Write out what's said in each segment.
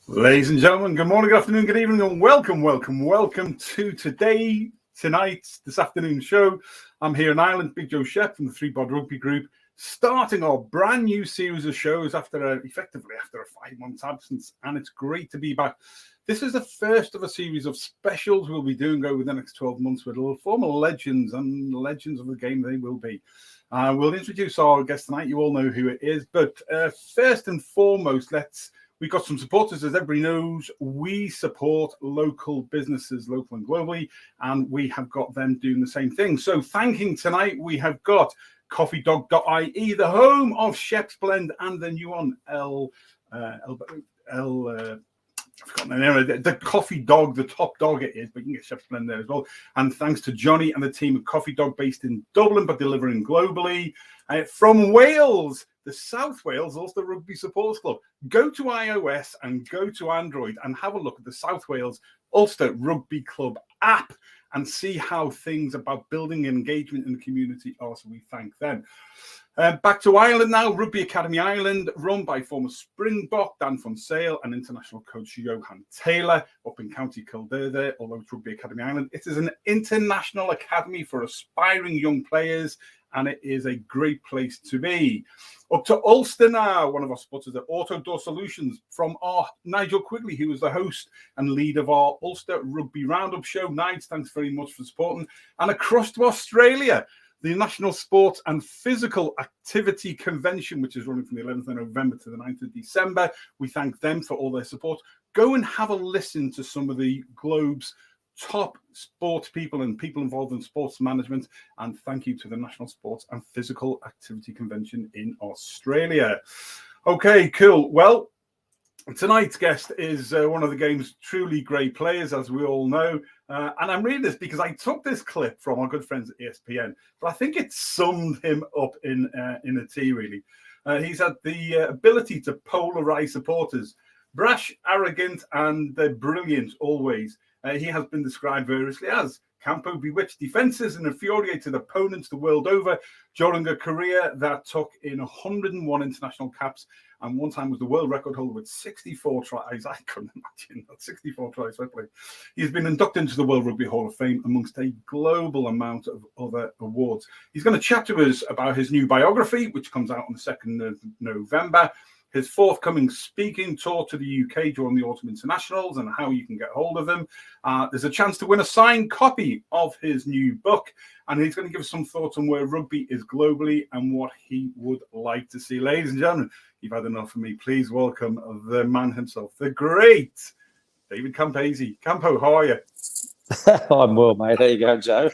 Ladies and gentlemen, good morning, good afternoon, good evening, and welcome to this afternoon show. I'm here in Ireland, Big Joe Shep from the ThreeBOD Rugby group, starting our brand new series of shows effectively after a 5-month absence, and it's great to be back. This is the first of a series of specials we'll be doing over the next 12 months with former legends and legends of the game they will be. We'll introduce our guest tonight. You all know who it is, but first and foremost, we've got some supporters. As everybody knows, we support local businesses, local and globally, and we have got them doing the same thing. So thanking tonight, we have got CoffeeDog.ie, the home of Shep's Blend, and the new one, I've forgotten the name, the Coffee Dog, the top dog it is, but you can get Shep's Blend there as well. And thanks to Johnny and the team at Coffee Dog, based in Dublin, but delivering globally. From Wales, the South Wales Ulster Rugby Supporters Club. Go to iOS and go to Android and have a look at the South Wales Ulster Rugby Club app and see how things about building engagement in the community are. So we thank them. Back to Ireland now, Rugby Academy Ireland, run by former Springbok Dan Fonsale and international coach Johan Taylor up in County Kildare there, although it's Rugby Academy Ireland. It is an international academy for aspiring young players, and it is a great place to be. Up to Ulster now, one of our sponsors at Auto Door Solutions, from our Nigel Quigley, who was the host and lead of our Ulster Rugby Roundup show. Nigel, thanks very much for supporting. And across to Australia, the National Sports and Physical Activity Convention, which is running from the 11th of November to the 9th of December. We thank them for all their support. Go and have a listen to some of the globe's top sports people and people involved in sports management. And thank you to the National Sports and Physical Activity Convention in Australia. Okay, cool. Well, tonight's guest is one of the game's truly great players, as we all know. And I'm reading this because I took this clip from our good friends at ESPN, but I think it summed him up in a T, really. He's had the ability to polarize supporters. Brash, arrogant, and brilliant always. He has been described variously as Campo bewitched defences and infuriated opponents the world over during a career that took in 101 international caps, and one time was the world record holder with 64 tries. I couldn't imagine that, 64 tries. He's been inducted into the World Rugby Hall of Fame amongst a global amount of other awards. He's going to chat to us about his new biography, which comes out on the 2nd of November, his forthcoming speaking tour to the UK during the Autumn Internationals and how you can get hold of him. There's a chance to win a signed copy of his new book, and he's going to give us some thoughts on where rugby is globally and what he would like to see. Ladies and gentlemen, you've had enough of me. Please welcome the man himself, the great David CAMPESE. Campo, how are you? I'm well, mate. There you go, Joe.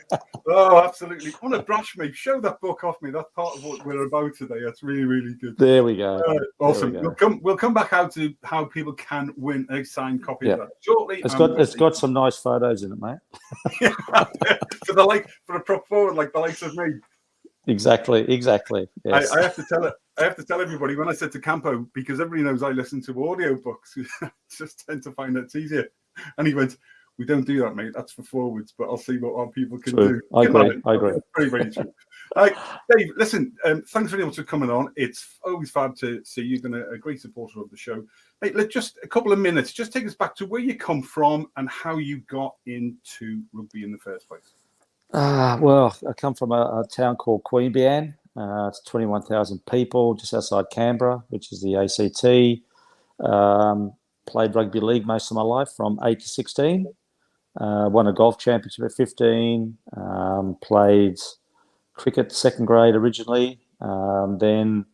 Oh, absolutely. On a brush, mate. Show that book off me. That's part of what we're about today. That's really, really good. There we go. Awesome. We'll come back out to how people can win a signed copy of that shortly. It's got some nice photos in it, mate. for a prop forward, like the likes of me. Exactly. Yes. I have to tell everybody when I said to Campo, because everybody knows I listen to audio books, just tend to find it's easier. And he went, "We don't do that, mate. That's for forwards, but I'll see what our people can do." I agree. Very, very true. Dave, listen, thanks very much for coming on. It's always fab to see you. You've been a great supporter of the show. Mate, let's just a couple of minutes. Just take us back to where you come from and how you got into rugby in the first place. Well, I come from a town called Queanbeyan. It's 21,000 people, just outside Canberra, which is the ACT. Played rugby league most of my life from 8 to 16. Won a golf championship at 15. Played cricket second grade originally. Then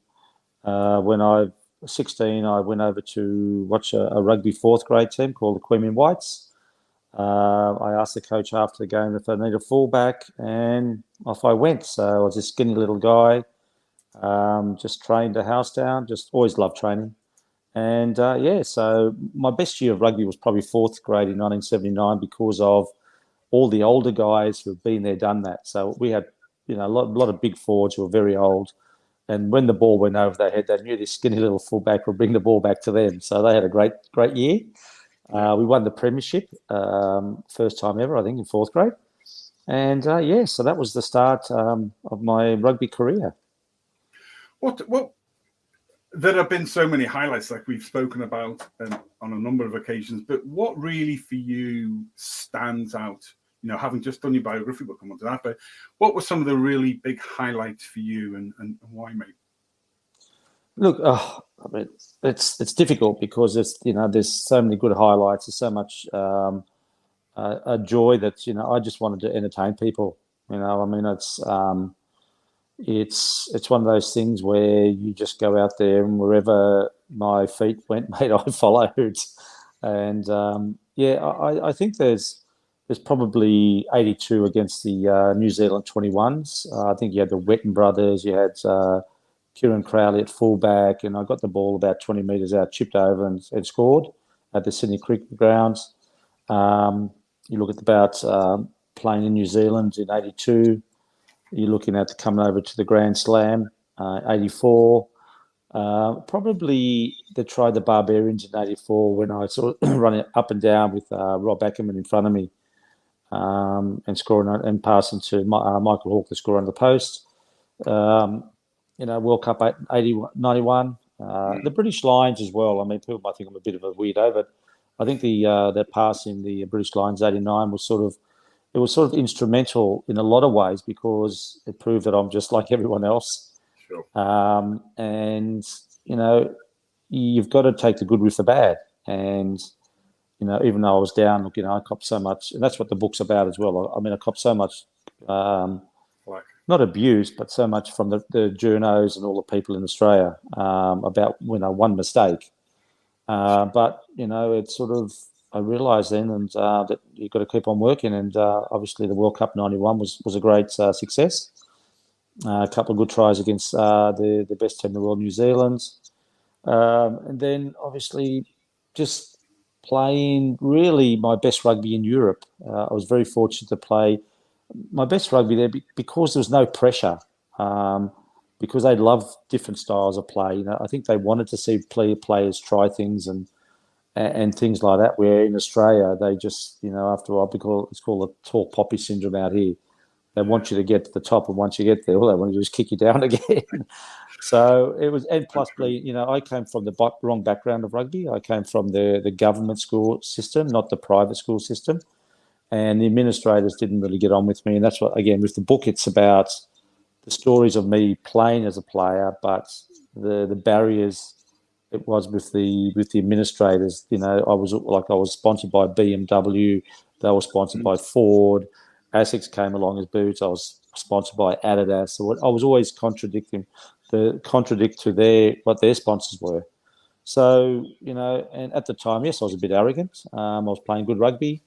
when I was 16, I went over to watch a rugby fourth grade team called the Queanbeyan Whites. I asked the coach after the game if I need a fullback, and off I went. So I was a skinny little guy, just trained a house down, just always loved training. And so my best year of rugby was probably fourth grade in 1979 because of all the older guys who have been there, done that. So we had, a lot of big forwards who were very old. And when the ball went over their head, they knew this skinny little fullback would bring the ball back to them. So they had a great year. We won the premiership, first time ever, I think, in fourth grade. And so that was the start of my rugby career. What there have been so many highlights, like we've spoken about on a number of occasions, but what really for you stands out? You know, having just done your biography, we'll come on to that, but what were some of the really big highlights for you, and why, mate? Look, I mean, it's difficult because there's so many good highlights. There's so much a joy that I just wanted to entertain people. I mean, it's one of those things where you just go out there and wherever my feet went, mate, I followed. And I think there's probably 82 against the New Zealand 21s. I think you had the Wetton brothers, you had Kieran Crowley at fullback, and I got the ball about 20 metres out, chipped over and scored at the Sydney Cricket Grounds. You look at about playing in New Zealand in 82. You're looking at coming over to the Grand Slam, 84. Probably they tried the Barbarians in 84 when I sort of running up and down with Rob Ackerman in front of me and scoring and passing to Michael Hawke to score on the post. World Cup 91. The British Lions as well. I mean, people might think I'm a bit of a weirdo, but I think that pass in the British Lions 89 was sort of instrumental in a lot of ways because it proved that I'm just like everyone else. Sure. And you've got to take the good with the bad. And even though I was down, look, I copped so much, and that's what the book's about as well. I mean, I copped so much. Not abuse, but so much from the journos and all the people in Australia about one mistake. But it's sort of I realised then, and that you've got to keep on working. And obviously, the World Cup '91 was a great success. A couple of good tries against the best team in the world, New Zealand, and then obviously just playing really my best rugby in Europe. I was very fortunate to play my best rugby there because there was no pressure, because they love different styles of play. I think they wanted to see players try things and things like that, where in Australia, they just, after a while, it's called the tall poppy syndrome out here. They want you to get to the top, and once you get there, all they want to do is kick you down again. So it was, and plus, I came from the wrong background of rugby. I came from the government school system, not the private school system. And the administrators didn't really get on with me. And that's what, again, with the book, it's about the stories of me playing as a player, but the barriers it was with the administrators. I was sponsored by BMW. They were sponsored by Ford. ASICS came along as boots. I was sponsored by Adidas. So I was always contradict to what their sponsors were. So, and at the time, yes, I was a bit arrogant. I was playing good rugby.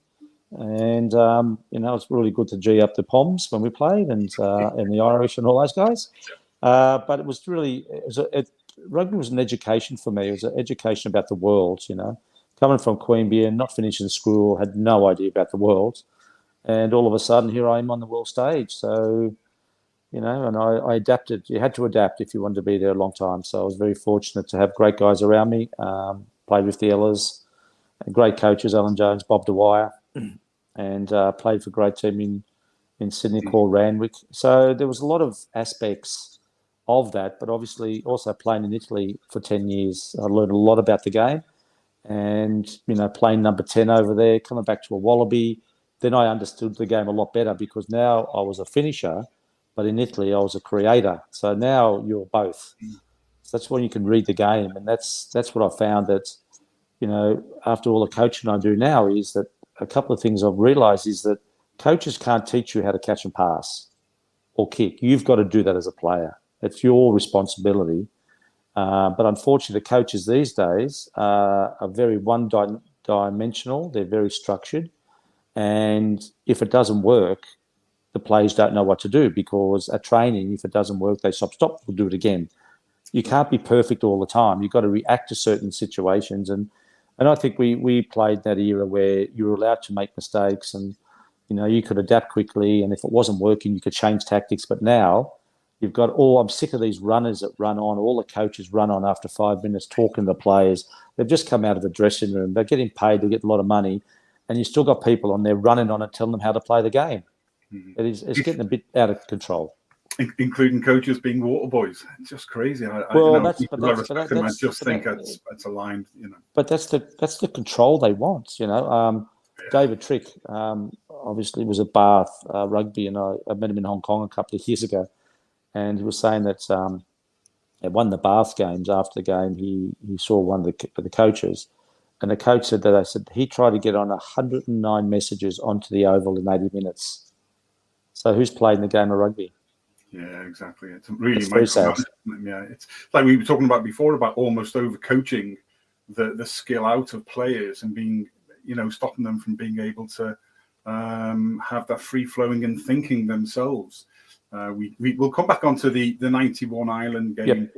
And, it was really good to G up the Poms when we played and the Irish and all those guys. But it was really, rugby was an education for me. It was an education about the world, Coming from Queanbeyan, not finishing school, had no idea about the world. And all of a sudden, here I am on the world stage. So, and I adapted. You had to adapt if you wanted to be there a long time. So I was very fortunate to have great guys around me, played with the Ellers, great coaches, Alan Jones, Bob Dwyer, and played for a great team in Sydney called Randwick. So there was a lot of aspects of that, but obviously also playing in Italy for 10 years, I learned a lot about the game. And, playing number 10 over there, coming back to a Wallaby, then I understood the game a lot better because now I was a finisher, but in Italy I was a creator. So now you're both. So that's when you can read the game. And that's what I found that, after all the coaching I do now is that a couple of things I've realised is that coaches can't teach you how to catch and pass or kick. You've got to do that as a player. It's your responsibility. But unfortunately, the coaches these days are very one-dimensional. They're very structured. And if it doesn't work, the players don't know what to do because at training, if it doesn't work, they stop, we'll do it again. You can't be perfect all the time. You've got to react to certain situations. And I think we played that era where you were allowed to make mistakes and, you could adapt quickly. And if it wasn't working, you could change tactics. But now you've got I'm sick of these runners that run on. All the coaches run on after 5 minutes talking to the players. They've just come out of the dressing room. They're getting paid. They get a lot of money. And you still got people on there running on it, telling them how to play the game. It's getting a bit out of control. including coaches being water boys. It's just crazy. I just think it's aligned, you know. But that's the control they want, you know. David Trick obviously was at Bath Rugby, and I met him in Hong Kong a couple of years ago, and he was saying that they won the Bath games. After the game, he saw one of the coaches, and the coach said that he tried to get on 109 messages onto the oval in 80 minutes. So who's playing the game of rugby? Yeah, exactly. It's really very sad. Yeah, it's like we were talking about before about almost overcoaching the skill out of players and being, you know, stopping them from being able to have that free flowing and thinking themselves. We'll come back onto the 91 Ireland game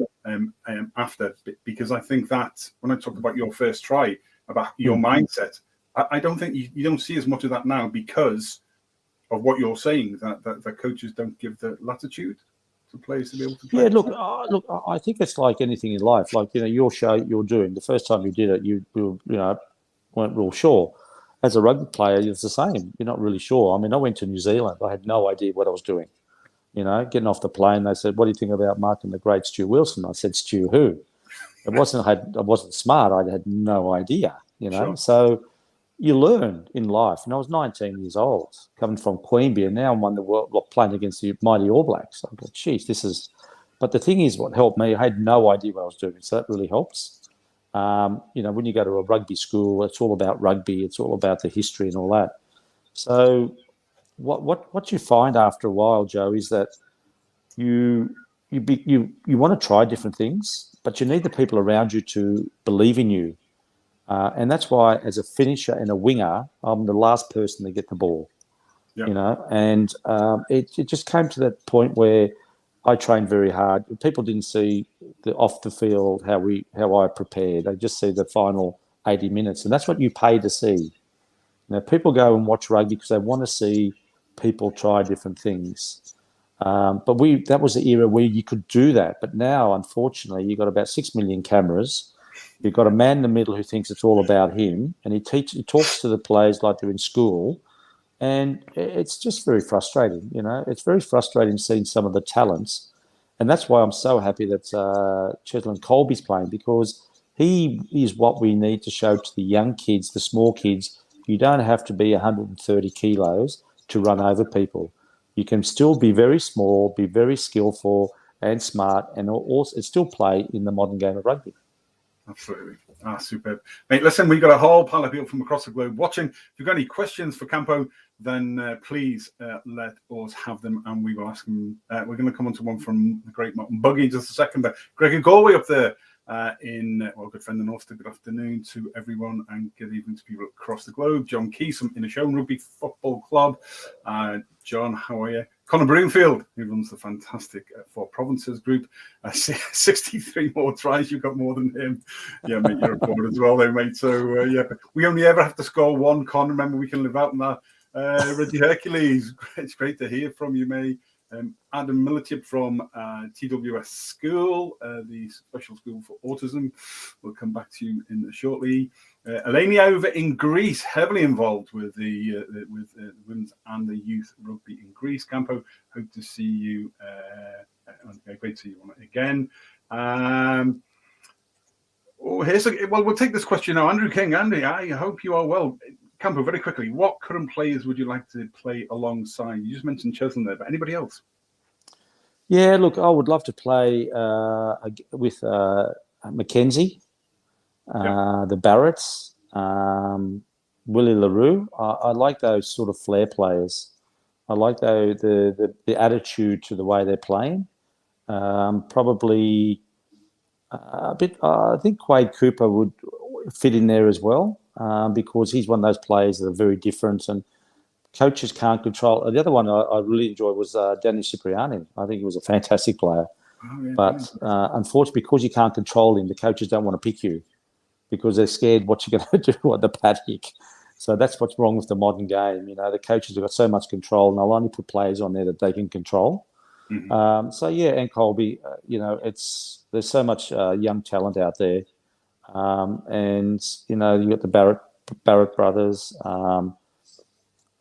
after, because I think that when I talked about your first try, about your mindset, I don't think you don't see as much of that now because of what you're saying, that coaches don't give the latitude to players to be able to play. Yeah, look, I think it's like anything in life. Like, you know, your show you're doing, the first time you did it, you weren't real sure. As a rugby player, it's the same. You're not really sure. I mean, I went to New Zealand. I had no idea what I was doing. You know, getting off the plane, they said, "What do you think about marking the great Stu Wilson?" I said, "Stu who?" I wasn't smart. I had no idea. You know, Sure. So you learn in life. And I was 19 years old, coming from Queanbeyan. Now I'm won the world, playing against the mighty All Blacks. I thought, geez, this is. But the thing is, what helped me, I had no idea what I was doing, so that really helps. You know, when you go to a rugby school, it's all about rugby. It's all about the history and all that. So what you find after a while, Joe, is that you want to try different things, but you need the people around you to believe in you. And that's why, as a finisher and a winger, I'm the last person to get the ball. Yep. You know, and it just came to that point where I trained very hard. People didn't see the off the field how I prepared. They just see the final 80 minutes, and that's what you pay to see. You know, people go and watch rugby because they want to see people try different things. But that was the era where you could do that. But now, unfortunately, you've got about 6 million cameras. You've got a man in the middle who thinks it's all about him, and he talks to the players like they're in school, and it's just very frustrating. You know, it's very frustrating seeing some of the talents, and that's why I'm so happy that Cheslin Colby's playing, because he is what we need to show to the young kids, the small kids. You don't have to be 130 kilos to run over people. You can still be very small, be very skillful and smart, and also still play in the modern game of rugby. Absolutely. Superb. Mate, listen, we've got a whole pile of people from across the globe watching. If you've got any questions for Campo, then please let us have them, and we will ask them. We're going to come on to one from the great Martin Buggy in just a second, but Gregor Galway up there good friend in Ulster. Good afternoon to everyone, and good evening to people across the globe. John Keys from Inishowen Rugby Football Club. John, how are you? Conor Broomfield, who runs the fantastic Four Provinces group. 63 more tries. You've got more than him. Yeah, mate, you're a forward as well, though, mate. So, but we only ever have to score one, Con. Remember, we can live out in that. Reggie Hercules, it's great to hear from you, mate. Adam Militip from TWS School, the special school for autism. We'll come back to you in shortly. Eleni over in Greece, heavily involved with the women's and the youth rugby in Greece. Campo, hope to see you. Great to see you on it again. We'll take this question now. Andrew King, Andy, I hope you are well. Campo, very quickly, what current players would you like to play alongside? You just mentioned Cheslin there, but anybody else? Yeah, look, I would love to play with Mackenzie, the Barretts, Willie LaRue. I like those sort of flair players. I like the attitude to the way they're playing. Probably a bit. I think Quade Cooper would fit in there as well, because he's one of those players that are very different, and coaches can't control. The other one I really enjoyed was Danny Cipriani. I think he was a fantastic player. But unfortunately, because you can't control him, the coaches don't want to pick you because they're scared what you're going to do at the paddock. So that's what's wrong with the modern game. You know, the coaches have got so much control, and they'll only put players on there that they can control. Mm-hmm. And Colby, there's so much young talent out there. And, you know, you got the Barrett brothers.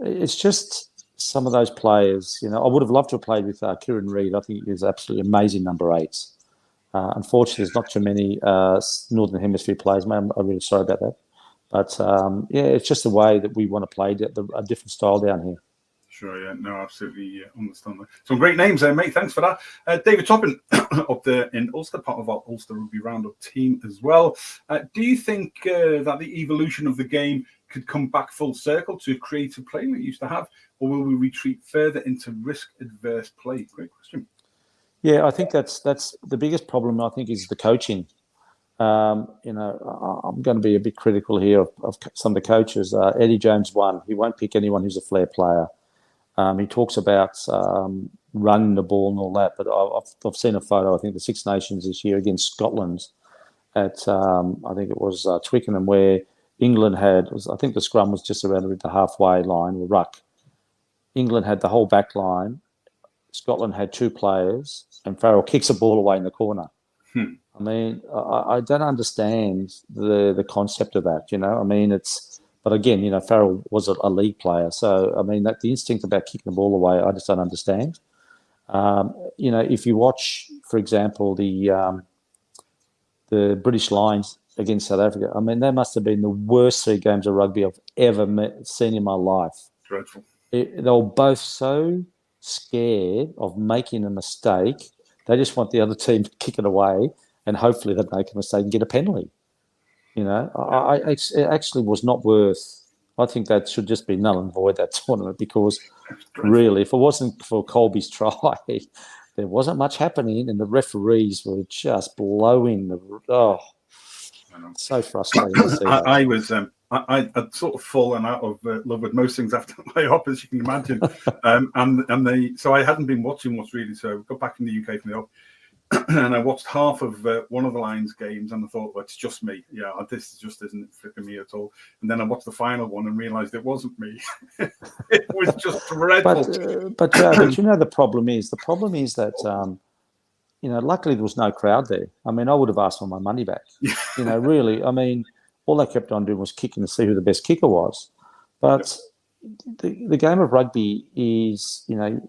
It's just some of those players, you know, I would have loved to have played with Kieran Reid. I think he was absolutely amazing number 8. Unfortunately, there's not too many Northern Hemisphere players. Man, I'm really sorry about that. But, yeah, it's just the way that we want to play a different style down here. Sure, yeah, no, absolutely understand that. Some great names there, mate. Thanks for that. David Toppin, up there in Ulster, part of our Ulster Rugby Roundup team as well. Do you think that the evolution of the game could come back full circle to creative play we used to have, or will we retreat further into risk-adverse play? Great question. Yeah, I think that's the biggest problem, I think, is the coaching. You know, I'm going to be a bit critical here of some of the coaches. Eddie Jones won. He won't pick anyone who's a flair player. He talks about running the ball and all that, but I've seen a photo, I think, the Six Nations this year against Scotland at, I think it was Twickenham, where England I think the scrum was just around the halfway line, or ruck. England had the whole back line. Scotland had 2 players, and Farrell kicks a ball away in the corner. I mean, I don't understand the concept of that, you know. I mean, but again, you know, Farrell was a league player. So, I mean, the instinct about kicking the ball away, I just don't understand. You know, if you watch, for example, the British Lions against South Africa, I mean, they must have been the worst 3 games of rugby I've ever seen in my life. Dreadful. They were both so scared of making a mistake. They just want the other team to kick it away, and hopefully they make a mistake and get a penalty. You know, it actually was not worth. I think that should just be null and void, that tournament, because really, if it wasn't for Colby's try, there wasn't much happening, and the referees were just blowing so frustrating to see. I'd sort of fallen out of love with most things after the playoff, as you can imagine. So I hadn't been watching what's really. So I got back in the UK from the off, and I watched half of one of the Lions games, and I thought, well, it's just me. Yeah, this just isn't flipping me at all. And then I watched the final one and realised it wasn't me. It was just dreadful. But you know, the problem is that you know, luckily there was no crowd there. I mean, I would have asked for my money back. You know, really. I mean, all they kept on doing was kicking to see who the best kicker was. But the game of rugby is, you know,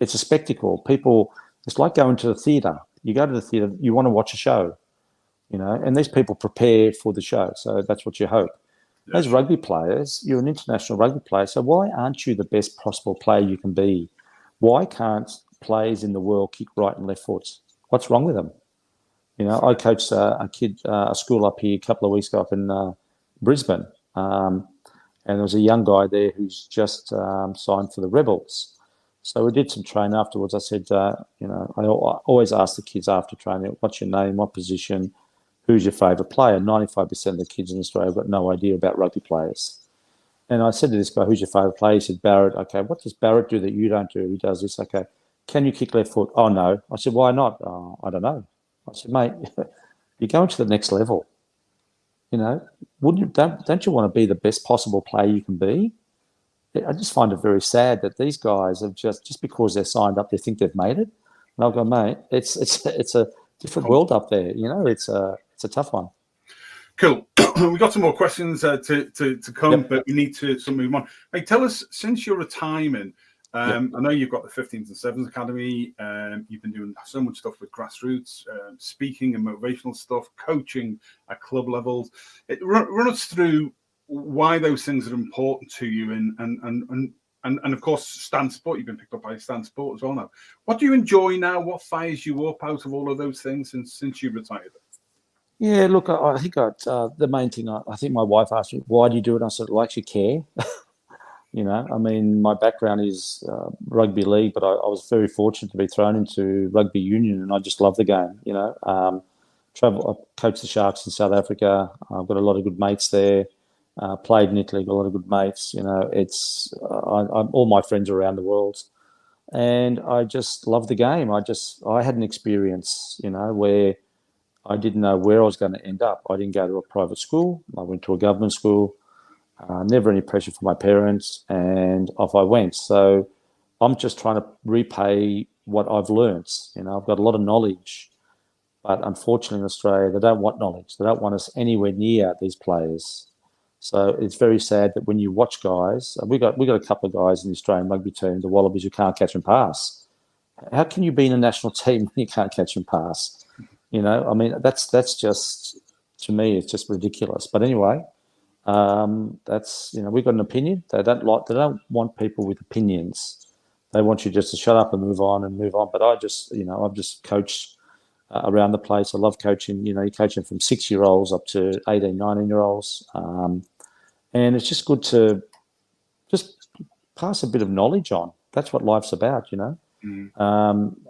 it's a spectacle. People, it's like going to the theatre. You go to the theatre, you want to watch a show, you know, and these people prepare for the show. So that's what you hope. Yeah. As rugby players, you're an international rugby player. So why aren't you the best possible player you can be? Why can't players in the world kick right and left foot? What's wrong with them? You know, I coached a school up here a couple of weeks ago up in Brisbane, and there was a young guy there who's just signed for the Rebels. So we did some training afterwards. I said, you know, I always ask the kids after training, what's your name, what position, who's your favourite player? 95% of the kids in Australia have got no idea about rugby players. And I said to this guy, who's your favourite player? He said, Barrett. Okay, what does Barrett do that you don't do? He does this. Okay, can you kick left foot? Oh, no. I said, why not? Oh, I don't know. I said, mate, you're going to the next level. You know, don't you want to be the best possible player you can be? I just find it very sad that these guys have just because they're signed up, they think they've made it. And I'll go, mate, it's a different world up there. You know, it's a tough one. Cool. We've got some more questions to come, but we need to move on. Hey, tell us, since your retirement, I know you've got the 15s and 7s Academy. You've been doing so much stuff with grassroots, speaking and motivational stuff, coaching at club levels. Run us through why those things are important to you, and of course, Stan Sport. You've been picked up by Stan Sport as well now. What do you enjoy now? What fires you up out of all of those things since you retired? Yeah, look, I think the main thing, I think my wife asked me, why do you do it? I said, I actually care. You know, I mean, my background is rugby league, but I was very fortunate to be thrown into rugby union, and I just love the game. You know, I coached the Sharks in South Africa. I've got a lot of good mates there. Played in Italy, got a lot of good mates. You know, it's all my friends are around the world, and I just love the game. I had an experience, you know, where I didn't know where I was going to end up. I didn't go to a private school. I went to a government school. Never any pressure from my parents, and off I went. So I'm just trying to repay what I've learnt. You know, I've got a lot of knowledge, but unfortunately in Australia, they don't want knowledge. They don't want us anywhere near these players. So it's very sad that when you watch guys, we got a couple of guys in the Australian rugby team, the Wallabies, who can't catch and pass. How can you be in a national team when you can't catch and pass? You know, I mean, that's just, to me, it's just ridiculous. But anyway, that's, you know, we've got an opinion. They don't want people with opinions. They want you just to shut up and move on. But I just, you know, I've just coached around the place. I love coaching. You know, you're coaching from 6-year-olds up to 18, 19-year-olds. And it's just good to just pass a bit of knowledge on. That's what life's about, you know.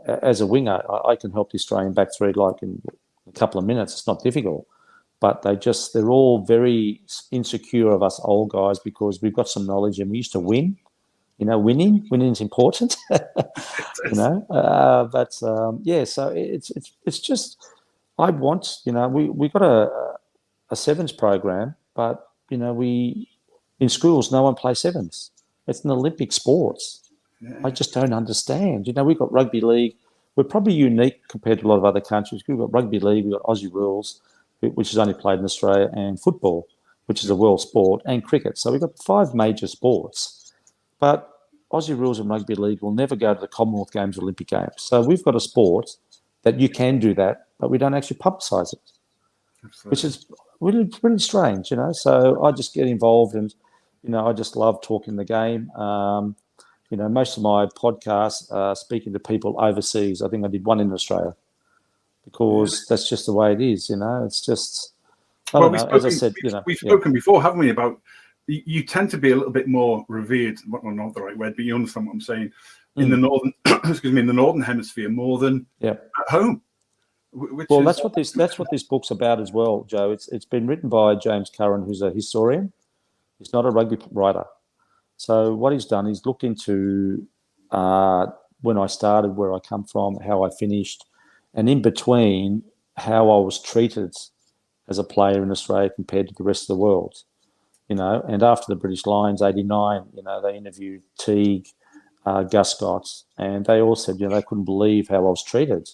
As a winger, I can help the Australian back three like in a couple of minutes. It's not difficult. But they're all very insecure of us old guys because we've got some knowledge and we used to win. You know, winning's important. You know, yeah. So it's just, I want, you know, we got a sevens program, but you know, in schools no one plays sevens. It's an Olympic sport. Yeah. I just don't understand. You know, we've got rugby league. We're probably unique compared to a lot of other countries. We've got rugby league. We've got Aussie rules, which is only played in Australia, and football, which is a world sport, and cricket. So we've got 5 major sports. But Aussie rules and rugby league will never go to the Commonwealth Games or Olympic Games. So we've got a sport that you can do that, but we don't actually publicise it, which is really, really strange, you know. So I just get involved and, you know, I just love talking the game. You know, most of my podcasts are speaking to people overseas. I think I did one in Australia because that's just the way it is, you know. It's just, I don't know. As I said, you know. We've spoken before, haven't we, about you tend to be a little bit more revered, well, not the right word, but you understand what I'm saying, in the northern, in the northern hemisphere more than at home. Well, that's what this book's about as well, Joe. It's been written by James Curran, who's a historian. He's not a rugby writer. So what he's done, he's looked into when I started, where I come from, how I finished, and in between, how I was treated as a player in Australia compared to the rest of the world. You know, and after the British Lions, 89, you know, they interviewed Teague, Gus Scott, and they all said, you know, they couldn't believe how I was treated.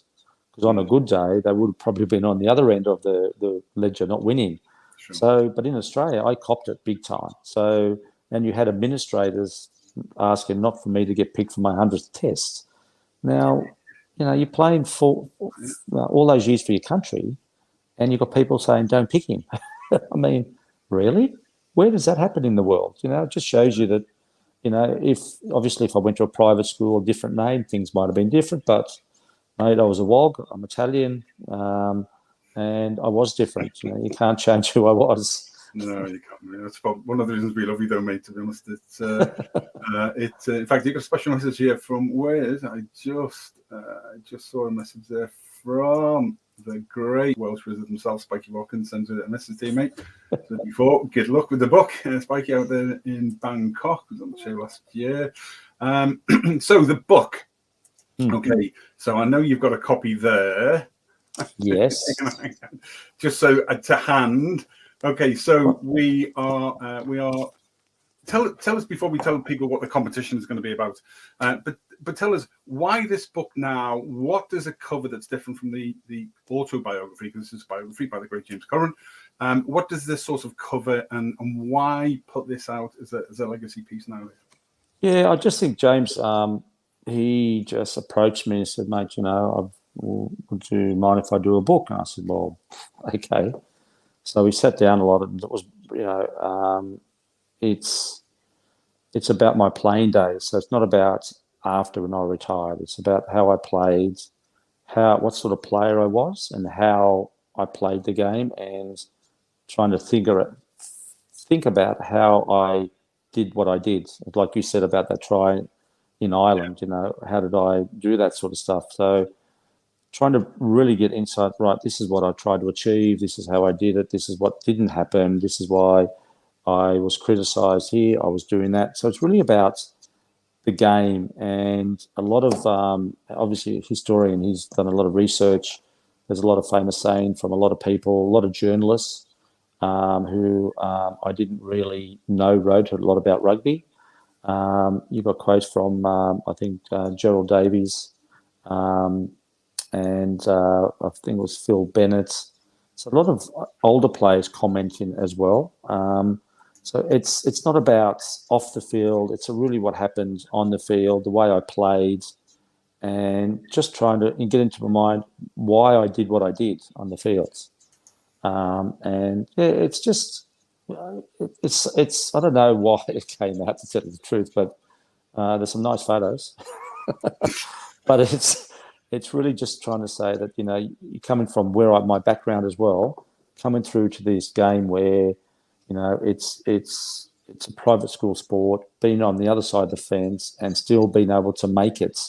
Because on a good day, they would have probably been on the other end of the ledger, not winning. Sure. So, but in Australia, I copped it big time. So, and you had administrators asking not for me to get picked for my 100th test. Now, you know, you're playing for all those years for your country, and you've got people saying, don't pick him. I mean, really? Where does that happen in the world? You know, it just shows you that, you know, if I went to a private school, a different name, things might have been different, but mate, I was a WOG, I'm Italian, and I was different. You know, you can't change who I was. No, you can't. That's one of the reasons we love you, though, mate. To be honest, it's in fact, you got a special message here from Wales. I just saw a message there from the great Welsh wizard himself, Spiky Watkins, sends a message to you, mate. So before, good luck with the book, Spiky, out there in Bangkok. Was on the show last year. So the book. Okay, so I know you've got a copy there. Yes. Just so to hand. Okay, so we are. Tell us before we tell people what the competition is going to be about. But tell us why this book now. What does it cover that's different from the autobiography? Because this is a biography by the great James Curran. What does this sort of cover, and why put this out as a legacy piece now? Yeah, I just think James. He just approached me and said, mate, you know, would you mind if I do a book? And I said, well, okay. So we sat down a lot, and it was, you know, it's about my playing days. So it's not about after when I retired. It's about how I played, what sort of player I was, and how I played the game, and trying to think about how I did what I did. Like you said about that try in Ireland, you know, how did I do that sort of stuff? So trying to really get insight, right, this is what I tried to achieve, this is how I did it, this is what didn't happen, this is why I was criticised here, I was doing that. So it's really about the game, and a lot of, obviously a historian, he's done a lot of research, there's a lot of famous saying from a lot of people, a lot of journalists who I didn't really know wrote a lot about rugby. You've got quotes from, I think, Gerald Davies, and I think it was Phil Bennett. So a lot of older players commenting as well. So it's not about off the field. It's really what happened on the field, the way I played, and just trying to get into my mind why I did what I did on the field. And yeah, it's just it's I don't know why it came out, to tell you the truth, but there's some nice photos. But it's really just trying to say that, you're coming from my background as well, coming through to this game where, it's a private school sport, being on the other side of the fence and still being able to make it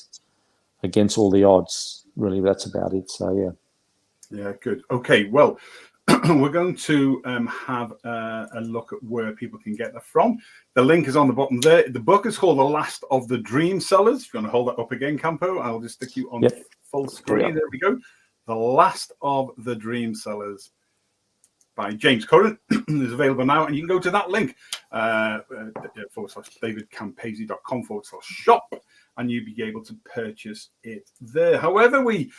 against all the odds. Really, that's about it. So, yeah. Yeah, good. Okay, well, we're going to have a look at where people can get that from. The link is on the bottom there. The book is called The Last of the Dream Sellers. If you want to hold that up again, Campo, I'll just stick you on full screen. There we go. The Last of the Dream Sellers by James Curran is available now, and you can go to that link /davidcampese.com/shop, and you'll be able to purchase it there. However, we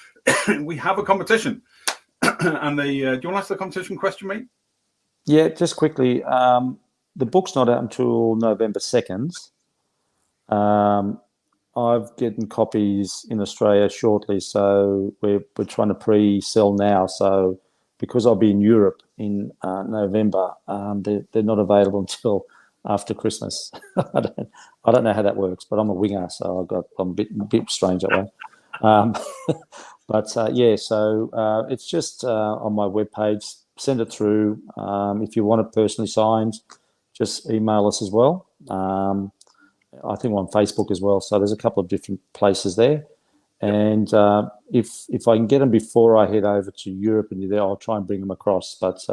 have a competition. And do you want to ask the competition question, mate? Yeah, just quickly. The book's not out until November 2nd. I've getting copies in Australia shortly, so we're trying to pre-sell now. So because I'll be in Europe in November, they're not available until after Christmas. I don't know how that works, but I'm a winger, so I'm a bit strange that way. But so it's just on my webpage. Send it through. If you want it personally signed, just email us as well. I think we're on Facebook as well. So there's a couple of different places there. And if I can get them before I head over to Europe and you're there, I'll try and bring them across. But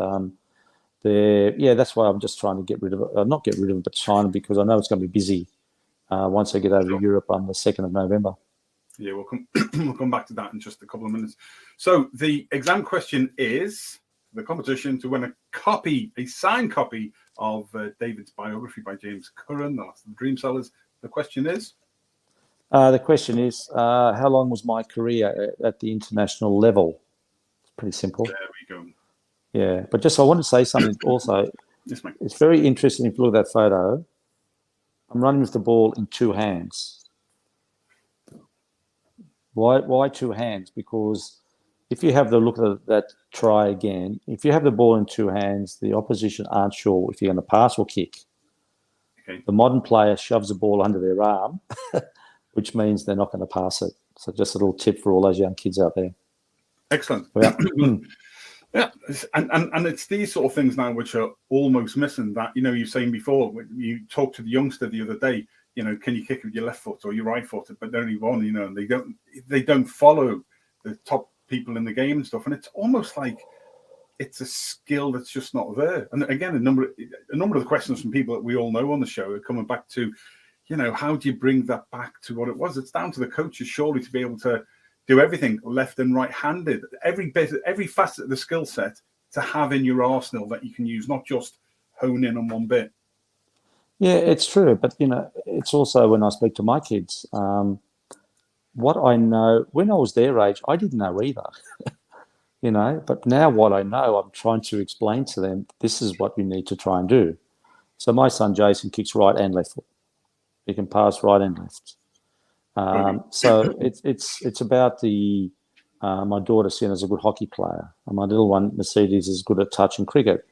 that's why I'm just trying to get rid of it. Not get rid of it, but sign them, because I know it's going to be busy once I get over to Europe on the 2nd of November. Yeah, we'll come back to that in just a couple of minutes. So the exam question is the competition to win a signed copy of David's biography by James Curran, The Last of the Dream Sellers. The question is? How long was my career at the international level? It's pretty simple. There we go. Yeah, but I want to say something also. Yes, mate. It's very interesting if you look at that photo. I'm running with the ball in two hands. Why two hands? Because if you have the look at that try again, if you have the ball in two hands, the opposition aren't sure if you're going to pass or kick. Okay. The modern player shoves the ball under their arm, which means they're not going to pass it. So just a little tip for all those young kids out there. Excellent. Yeah. Yeah, and it's these sort of things now which are almost missing. That, you were saying before, you talked to the youngster the other day, can you kick with your left foot or your right foot? But only one, and they don't follow the top people in the game and stuff. And it's almost like it's a skill that's just not there. And again, a number of the questions from people that we all know on the show are coming back to, how do you bring that back to what it was? It's down to the coaches surely to be able to do everything left and right-handed, every facet of the skill set to have in your arsenal that you can use, not just hone in on one bit. Yeah, it's true. But, it's also when I speak to my kids, what I know, when I was their age, I didn't know either, but now what I know, I'm trying to explain to them, this is what you need to try and do. So my son, Jason, kicks right and left foot. He can pass right and left. So it's about my daughter seeing as a good hockey player, and my little one, Mercedes, is good at touch and cricket.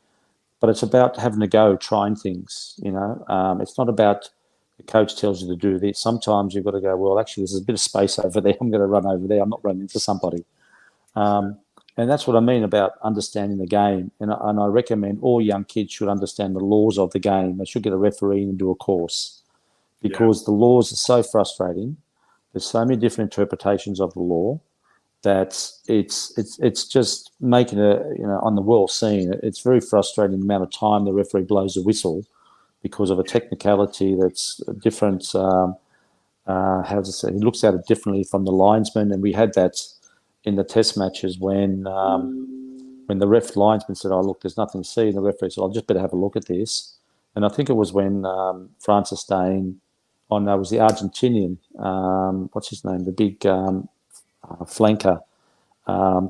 But it's about having a go, trying things. It's not about the coach tells you to do this. Sometimes you've got to go, well, actually, there's a bit of space over there. I'm going to run over there. I'm not running into somebody. And that's what I mean about understanding the game. And I recommend all young kids should understand the laws of the game. They should get a referee and do a course, because the laws are so frustrating. There's so many different interpretations of the law that it's just making on the world scene. It's very frustrating the amount of time the referee blows a whistle because of a technicality that's different. How to say? He looks at it differently from the linesman, and we had that in the test matches when the linesman said, "Oh, look, there's nothing to see," and the referee said, "I'll just better have a look at this." And I think it was when Francis Dane. Oh no, it was the Argentinian. What's his name? The big flanker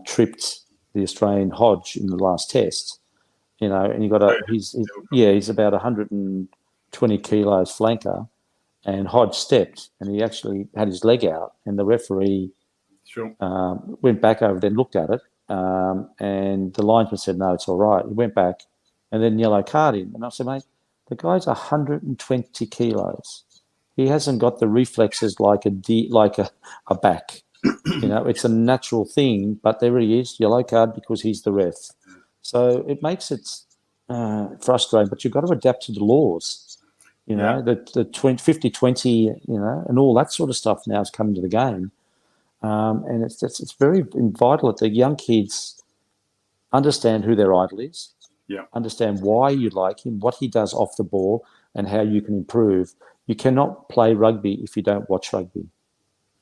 tripped the Australian Hodge in the last test, you know, and he's about 120 kilos flanker, and Hodge stepped, and he actually had his leg out, and the referee went back over there and looked at it, and the linesman said, no, it's all right. He went back and then yellow card him. And I said, mate, the guy's 120 kilos. He hasn't got the reflexes like a back. You know, it's a natural thing, but there he is, yellow card because he's the ref. So it makes it frustrating, but you've got to adapt to the laws. You know, the 50-20, you know, and all that sort of stuff now is coming to the game. And it's very vital that the young kids understand who their idol is, understand why you like him, what he does off the ball, and how you can improve. You cannot play rugby if you don't watch rugby.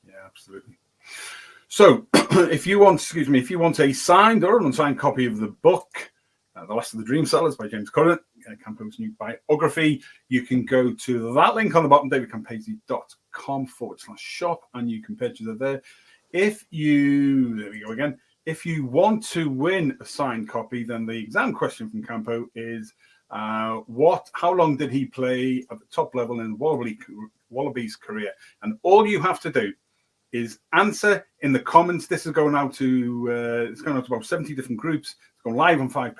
Yeah, absolutely. So, if you want a signed or an unsigned copy of the book, The Last of the Dream Sellers by James Curran, Campo's new biography, you can go to that link on the bottom, davidcampese.com/shop, and you can purchase it there. There we go again. If you want to win a signed copy, then the exam question from Campo is, how long did he play at the top level in Wallabies career? And all you have to do is answer in the comments. This is going out to about 70 different groups. It's going live on 6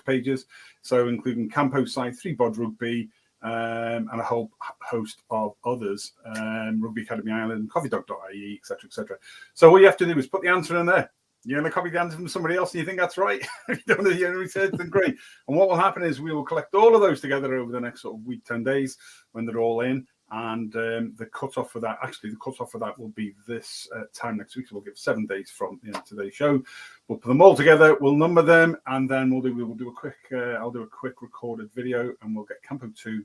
pages. So including Campo's site, 3BOD Rugby, and a whole host of others, Rugby Academy Ireland, CoffeeDog.ie, etc., etc. So all you have to do is put the answer in there. You're going to copy the answer from somebody else and you think that's right. If you don't know the research, then great. And what will happen is we will collect all of those together over the next sort of week, 10 days when they're all in. And the cutoff for that will be this time next week. So we'll give 7 days from today's show. We'll put them all together. We'll number them, and then we'll do a quick. I'll do a quick recorded video, and we'll get Campo to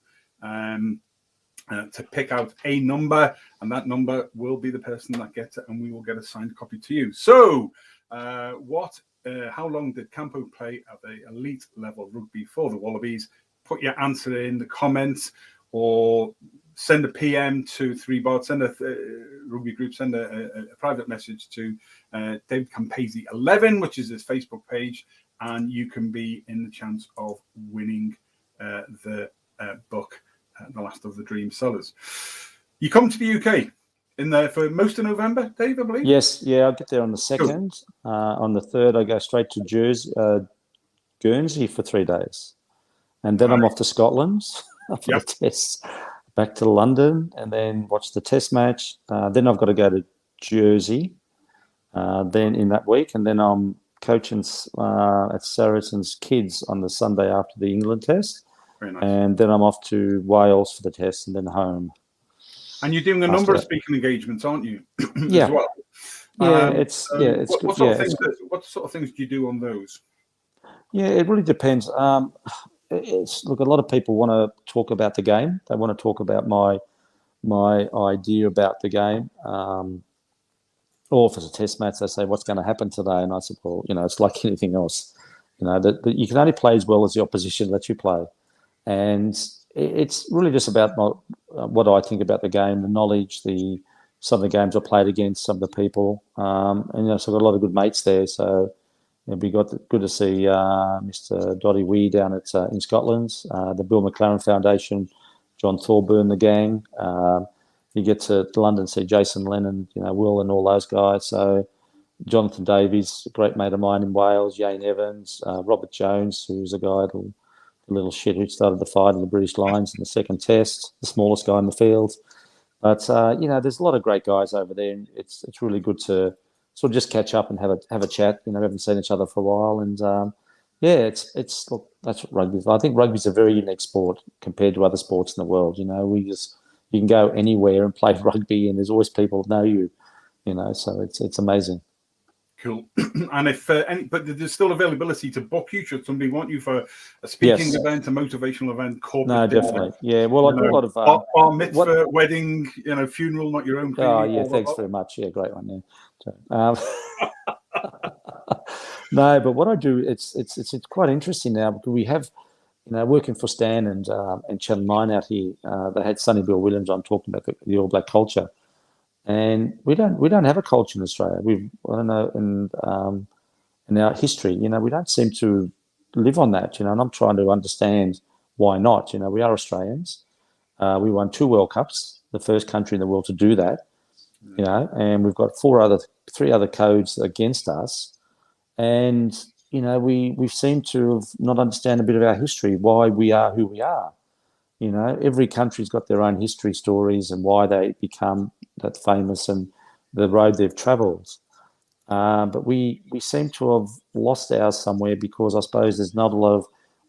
pick out a number, and that number will be the person that gets it, and we will get a signed copy to you. So, how long did Campo play at the elite level rugby for the Wallabies? Put your answer in the comments, or send a PM to 3BOD, send a rugby group, send a private message to David Campese 11, which is his Facebook page, and you can be in the chance of winning the book, The Last of the Dream Sellers. You come to the UK in there for most of November, Dave, I believe? Yes, I'll get there on the 2nd. Cool. On the 3rd, I go straight to Guernsey for 3 days. And then I'm off to Scotland for the tests. Back to London, and then watch the test match. Then I've got to go to Jersey then in that week, and then I'm coaching at Saracens Kids on the Sunday after the England test. Very nice. And then I'm off to Wales for the test, and then home. And you're doing a number of speaking engagements, aren't you? Yeah. As well. It's good. What sort of things do you do on those? Yeah, it really depends. Look, a lot of people want to talk about the game. They want to talk about my idea about the game. Or if it's a test match, they say, what's going to happen today? And I said, well, it's like anything else. That you can only play as well as the opposition lets you play. And it's really just about what I think about the game, the knowledge, some of the games I played against, some of the people. So I've got a lot of good mates there. So it'd be good to see Mr. Dotty Wee down in Scotland, the Bill McLaren Foundation, John Thorburn, the gang. You get to London, see Jason Lennon, Will and all those guys. So Jonathan Davies, a great mate of mine in Wales, Yane Evans, Robert Jones, who's a guy, the little shit who started the fight in the British Lions in the second test, the smallest guy in the field. But, there's a lot of great guys over there, and it's really good to sort of just catch up and have a chat. We haven't seen each other for a while, and look, that's what rugby is. I think rugby's a very unique sport compared to other sports in the world. You can go anywhere and play rugby, and there's always people that know you. So it's amazing. Cool. And but there's still availability to book you should somebody want you for a speaking event, a motivational event, corporate. No, definitely. Yeah. Well, I do a lot of bar mitzvah, wedding, funeral, not your own. Oh, yeah. Thanks very much. Yeah, great one. Yeah. No, but what I do, it's quite interesting now because we have, working for Stan and Channel 9 out here. They had Sonny Bill Williams on talking about the All Black culture. And we don't have a culture in Australia. I don't know in our history, we don't seem to live on that, and I'm trying to understand why not. We are Australians. We won 2 World Cups, the first country in the world to do that, and we've got 3 other codes against us. And, we seem to have not understand a bit of our history, why we are who we are. Every country's got their own history stories and why they become that famous and the road they've travelled. But we seem to have lost ours somewhere because I suppose there's not a lot of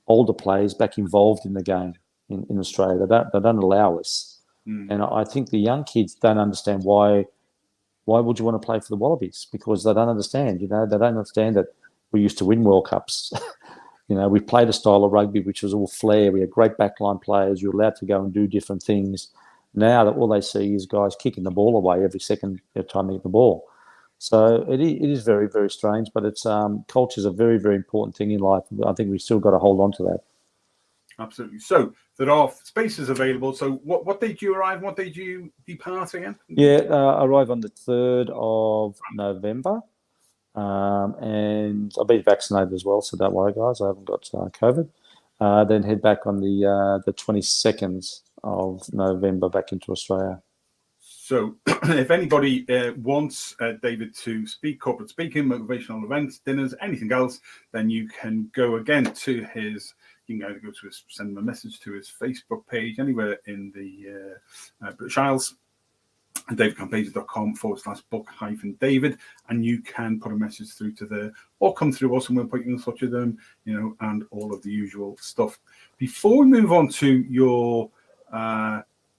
older players back involved in the game in Australia. They don't allow us. And I think the young kids don't understand why would you want to play for the Wallabies? Because they don't understand, they don't understand that we used to win World Cups. We played a style of rugby which was all flair. We had great backline players. You're allowed to go and do different things. Now that all they see is guys kicking the ball away every time they get the ball. So it is very, very strange, but it's culture is a very, very important thing in life. I think we've still got to hold on to that. Absolutely. So there are spaces available. So what day do you arrive? What day do you depart again? Yeah, I arrive on the 3rd of November, and I'll be vaccinated as well, so don't worry, guys. I haven't got COVID. Then head back on the 22nd of November back into Australia. So if anybody wants David to speak, corporate speaking, motivational events, dinners, anything else, then you can go again to his, you can either go to his, send him a message to his Facebook page, anywhere in the British Isles, davidcampese.com/book-David, and you can put a message through to there or come through us and we'll put you in touch with them, and all of the usual stuff. Before we move on to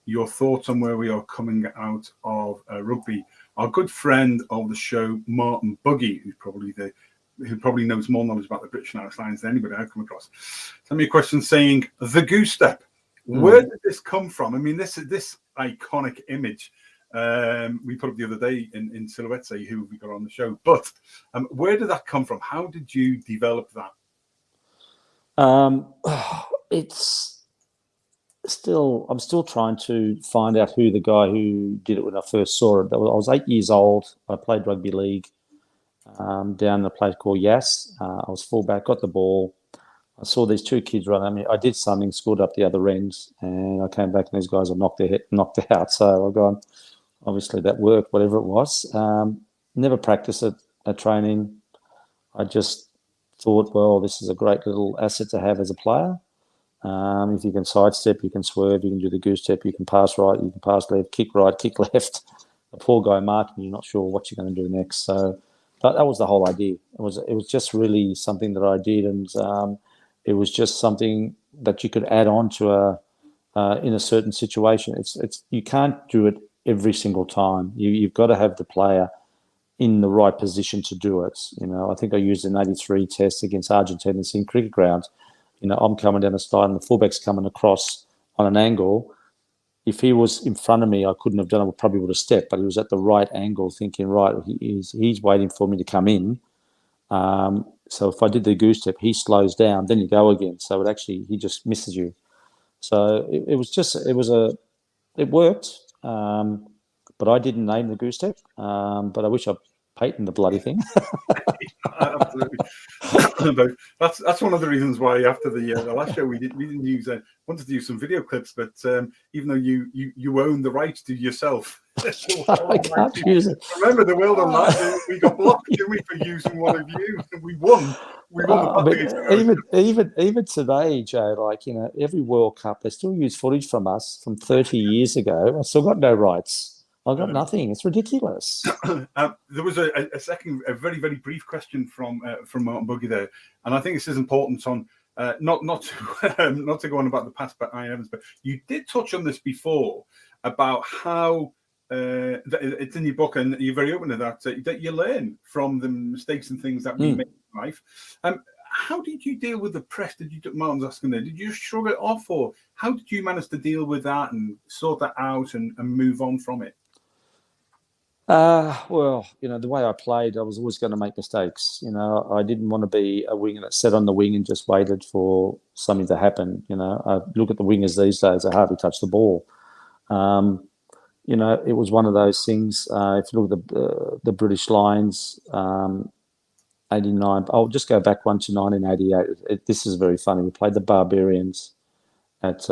your thoughts on where we are coming out of rugby, our good friend of the show, Martin Buggy, who probably knows more knowledge about the British and Irish Lions than anybody I've come across, sent me a question saying, the goose-step, where did this come from? I mean, this iconic image we put up the other day in Silhouette, say who we got on the show, but where did that come from? How did you develop that? I'm still trying to find out who the guy who did it when I first saw it. I was 8 years old. I played rugby league down in a place called Yass. I was fullback, got the ball. I saw these 2 kids run. I mean, I did something, scored up the other end, and I came back and these guys had knocked out. So I've gone, obviously that worked, whatever it was. Never practiced it at training. I just thought, well, this is a great little asset to have as a player. If you can sidestep, you can swerve, you can do the goose-step, you can pass right, you can pass left, kick right, kick left. The poor guy marking, you're not sure what you're going to do next. So that was the whole idea. It was just really something that I did, and it was just something that you could add on to in a certain situation. You can't do it every single time. You've got to have the player in the right position to do it. I think I used an 83 test against Argentina in cricket ground. I'm coming down the side and the fullback's coming across on an angle. If he was in front of me, I couldn't have done it. I probably would have stepped, but he was at the right angle thinking, right, he's waiting for me to come in. So if I did the goose step, he slows down, then you go again. So he just misses you. So it worked. But I didn't name the goose step. But I wish I patented the bloody thing. Absolutely. That's one of the reasons why after the last show we didn't use wanted to use some video clips, but even though you own the rights to yourself, I can't use it. Remember the world online, we got blocked, didn't we, for using one of you? We won. Even today, Joe, every World Cup, they still use footage from us from 30 years ago. I've still got no rights. I've got nothing. It's ridiculous. There was a very, very brief question from Martin Buggy there, and I think this is important on not to go on about the past, but Evans, but you did touch on this before about how it's in your book, and you're very open to that you learn from the mistakes and things that we make in life. How did you deal with the press? Martin's asking there, did you shrug it off, or how did you manage to deal with that and sort that out and move on from it? Well, the way I played, I was always going to make mistakes. I didn't want to be a winger that sat on the wing and just waited for something to happen. I look at the wingers these days, they hardly touch the ball. It was one of those things. If you look at the British Lions, 89. I'll just go back one to 1988. This is very funny. We played the Barbarians at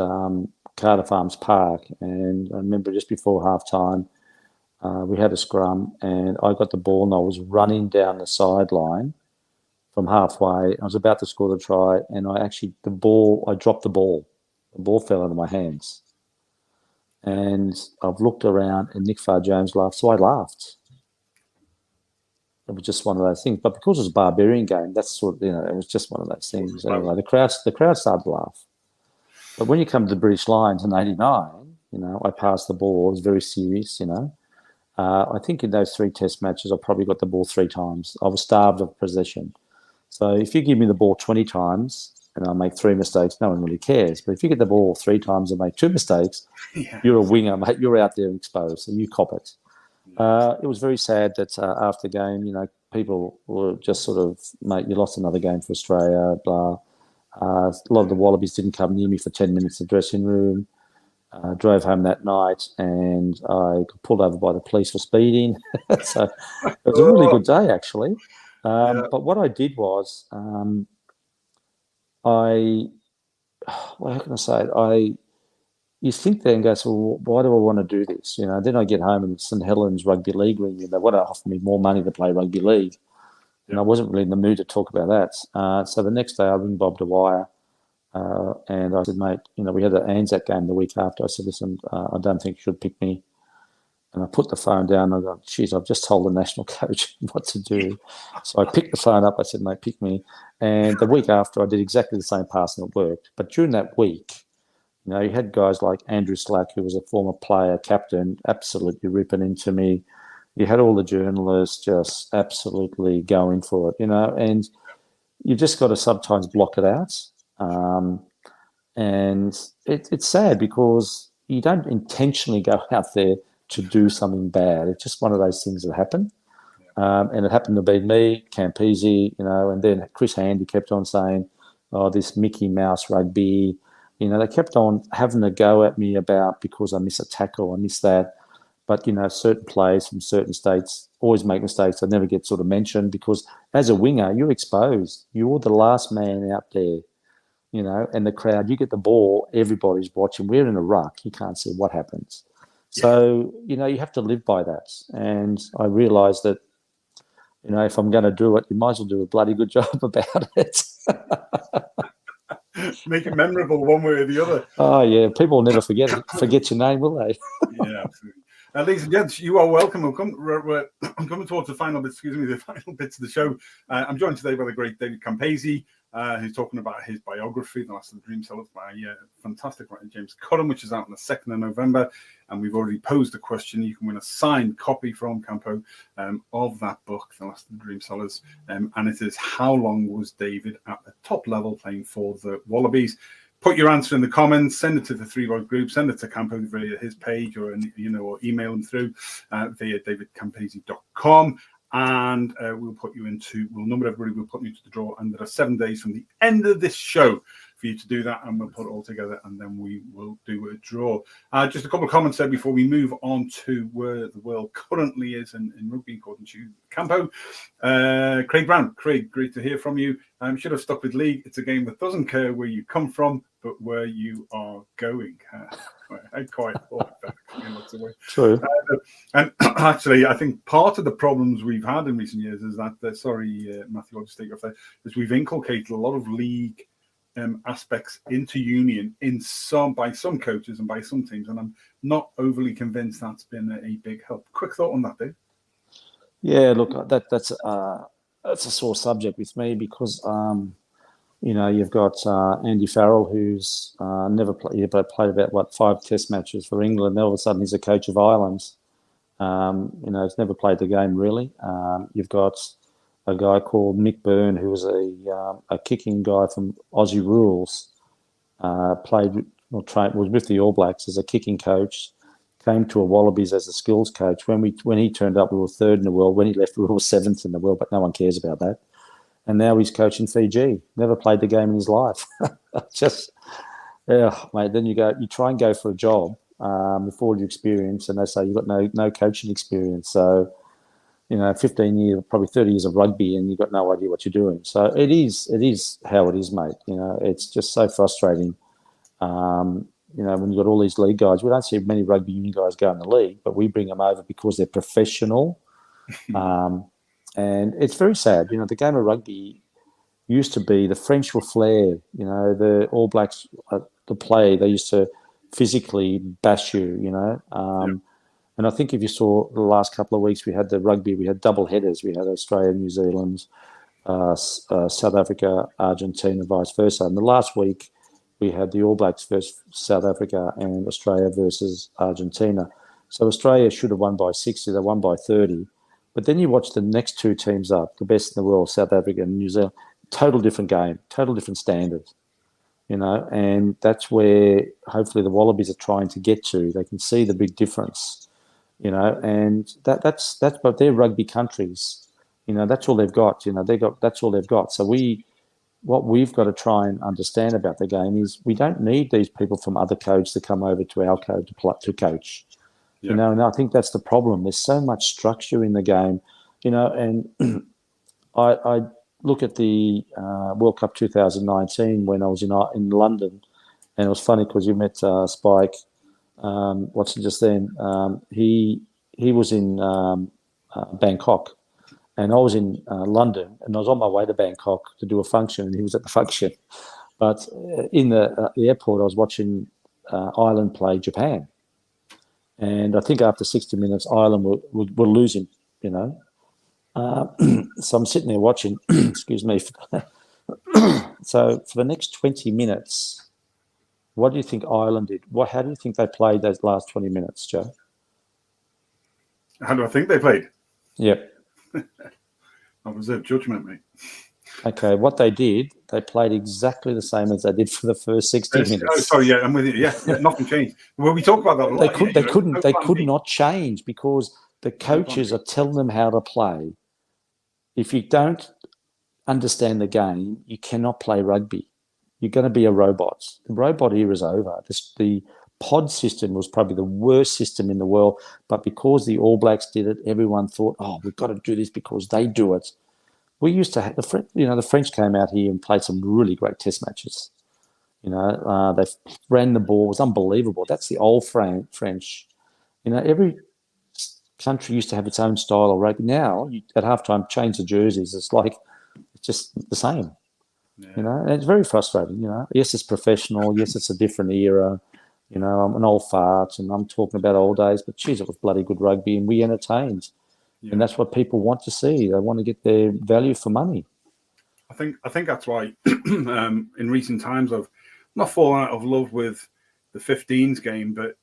Cardiff Arms Park, and I remember just before half-time, we had a scrum, and I got the ball, and I was running down the sideline from halfway. I was about to score the try, and I dropped the ball. The ball fell out of my hands. And I've looked around, and Nick Farr-Jones laughed, so I laughed. It was just one of those things. But because it was a Barbarian game, that's sort of, it was just one of those things. Anyway, the crowd started to laugh. But when you come to the British Lions in 89, I passed the ball. I was very serious, I think in those 3 test matches, I probably got the ball 3 times. I was starved of possession. So if you give me the ball 20 times and I make 3 mistakes, no one really cares. But if you get the ball 3 times and make 2 mistakes, you're a winger, mate. You're out there exposed, so you cop it. It was very sad that after the game, people were just sort of, mate, you lost another game for Australia, blah. A lot of the Wallabies didn't come near me for 10 minutes in the dressing room. Drove home that night, and I got pulled over by the police for speeding. So it was a really good day, actually. But what I did was, how can I say it? You think there and go, so why do I want to do this? Then I get home and St Helens Rugby League ring me. They want to offer me more money to play rugby league. And I wasn't really in the mood to talk about that. So the next day I ring Bob Dwyer, and I said, mate, we had an Anzac game the week after. I said, listen, I don't think you should pick me. And I put the phone down. I go, geez, I've just told the national coach what to do. So I picked the phone up. I said, mate, pick me. And the week after, I did exactly the same pass, and it worked. But during that week, you had guys like Andrew Slack, who was a former player, captain, absolutely ripping into me. You had all the journalists just absolutely going for it, and you just got to sometimes block it out. And it's sad because you don't intentionally go out there to do something bad. It's just one of those things that happen. And it happened to be me, CAMPESE, and then Chris Handy kept on saying, oh, this Mickey Mouse rugby. They kept on having a go at me about because I miss a tackle, I miss that. But, certain players from certain states always make mistakes that never get sort of mentioned because as a winger, you're exposed. You're the last man out there, and the crowd, you get the ball, everybody's watching. We're in a ruck. You can't see what happens. So, you have to live by that. And I realised that, if I'm going to do it, you might as well do a bloody good job about it. Make it memorable one way or the other. Oh, yeah. People will never forget your name, will they? Yeah, absolutely. Ladies and gents, you are welcome. I'm coming towards the final bits of the show. I'm joined today by the great David CAMPESE, who's talking about his biography, The Last of the Dream Sellers, by fantastic writer James Cudden, which is out on the 2nd of November. And we've already posed a question. You can win a signed copy from Campo of that book, The Last of the Dream Sellers. And it is, how long was David at the top level playing for the Wallabies? Put your answer in the comments, send it to the ThreeBOD group, send it to Campo via his page or email him through via davidcampese.com. And we'll number everybody, we'll put you to the draw. And there are 7 days from the end of this show for you to do that, and we'll put it all together, and then we will do a draw. Just a couple of comments there before we move on to where the world currently is in rugby, according to Campo. Craig Brown. Craig, great to hear from you. Should have stuck with league. It's a game that doesn't care where you come from, but where you are going. I quite thought that. That's the way. True. And actually, I think part of the problems we've had in recent years is that, Matthew, I'll just take off there, is we've inculcated a lot of league aspects into union by some coaches and by some teams, and I'm not overly convinced that's been a big help. Quick thought on that, Dave. Yeah, look, that's a sore subject with me because you've got Andy Farrell, who's never played, but played about 5 Test matches for England. All of a sudden, he's a coach of Ireland. He's never played the game really. You've got a guy called Mick Byrne, who was a kicking guy from Aussie Rules. Was with the All Blacks as a kicking coach. Came to a Wallabies as a skills coach. When he turned up, we were 3rd in the world. When he left, we were 7th in the world. But no one cares about that. And now he's coaching Fiji. Never played the game in his life. Mate. Then you try and go for a job with all your experience, and they say you've got no coaching experience. So, 15 years, probably 30 years of rugby, and you've got no idea what you're doing. So it is how it is, mate. It's just so frustrating. When you've got all these league guys, we don't see many rugby union guys go in the league, but we bring them over because they're professional. And it's very sad. The game of rugby used to be, the French were flair. The All Blacks, the play, they used to physically bash you, And I think if you saw the last couple of weeks, we had the rugby, we had double headers. We had Australia, New Zealand, South Africa, Argentina, vice versa. And the last week, we had the All Blacks versus South Africa and Australia versus Argentina. So Australia should have won by 60. They won by 30. But then you watch the next two teams up, the best in the world, South Africa and New Zealand, total different game, total different standard, and that's where hopefully the Wallabies are trying to get to. They can see the big difference, and that's but they're rugby countries, that's all they've got, that's all they've got. So what we've got to try and understand about the game is we don't need these people from other codes to come over to our code to coach. And I think that's the problem. There's so much structure in the game, and I look at the World Cup 2019 when I was in London, and it was funny because you met Spike Watson just then. He was in Bangkok, and I was in London, and I was on my way to Bangkok to do a function, and he was at the function. But in the airport, I was watching Ireland play Japan. And I think after 60 minutes, Ireland were losing, So I'm sitting there watching, excuse me. So for the next 20 minutes, what do you think Ireland did? How do you think they played those last 20 minutes, Joe? How do I think they played? Yep. I reserve judgment, mate. Okay, what they did, they played exactly the same as they did for the first 60 minutes. Oh, sorry, yeah, I'm with you. Yeah, nothing changed. Well, we talk about that a lot. They could not change because the coaches are telling them how to play. If you don't understand the game, you cannot play rugby. You're going to be a robot. The robot era is over. The pod system was probably the worst system in the world, but because the All Blacks did it, everyone thought, we've got to do this because they do it. We used to have the French came out here and played some really great test matches. They ran the ball. It was unbelievable. That's the old French. Every country used to have its own style of rugby. Now, at halftime, change the jerseys. It's just the same. Yeah. And it's very frustrating. Yes, it's professional. Yes, it's a different era. I'm an old fart and I'm talking about old days, but geez, it was bloody good rugby and we entertained. Yeah. And that's what people want to see. They want to get their value for money. I think that's why in recent times I've not fallen out of love with the 15s game, but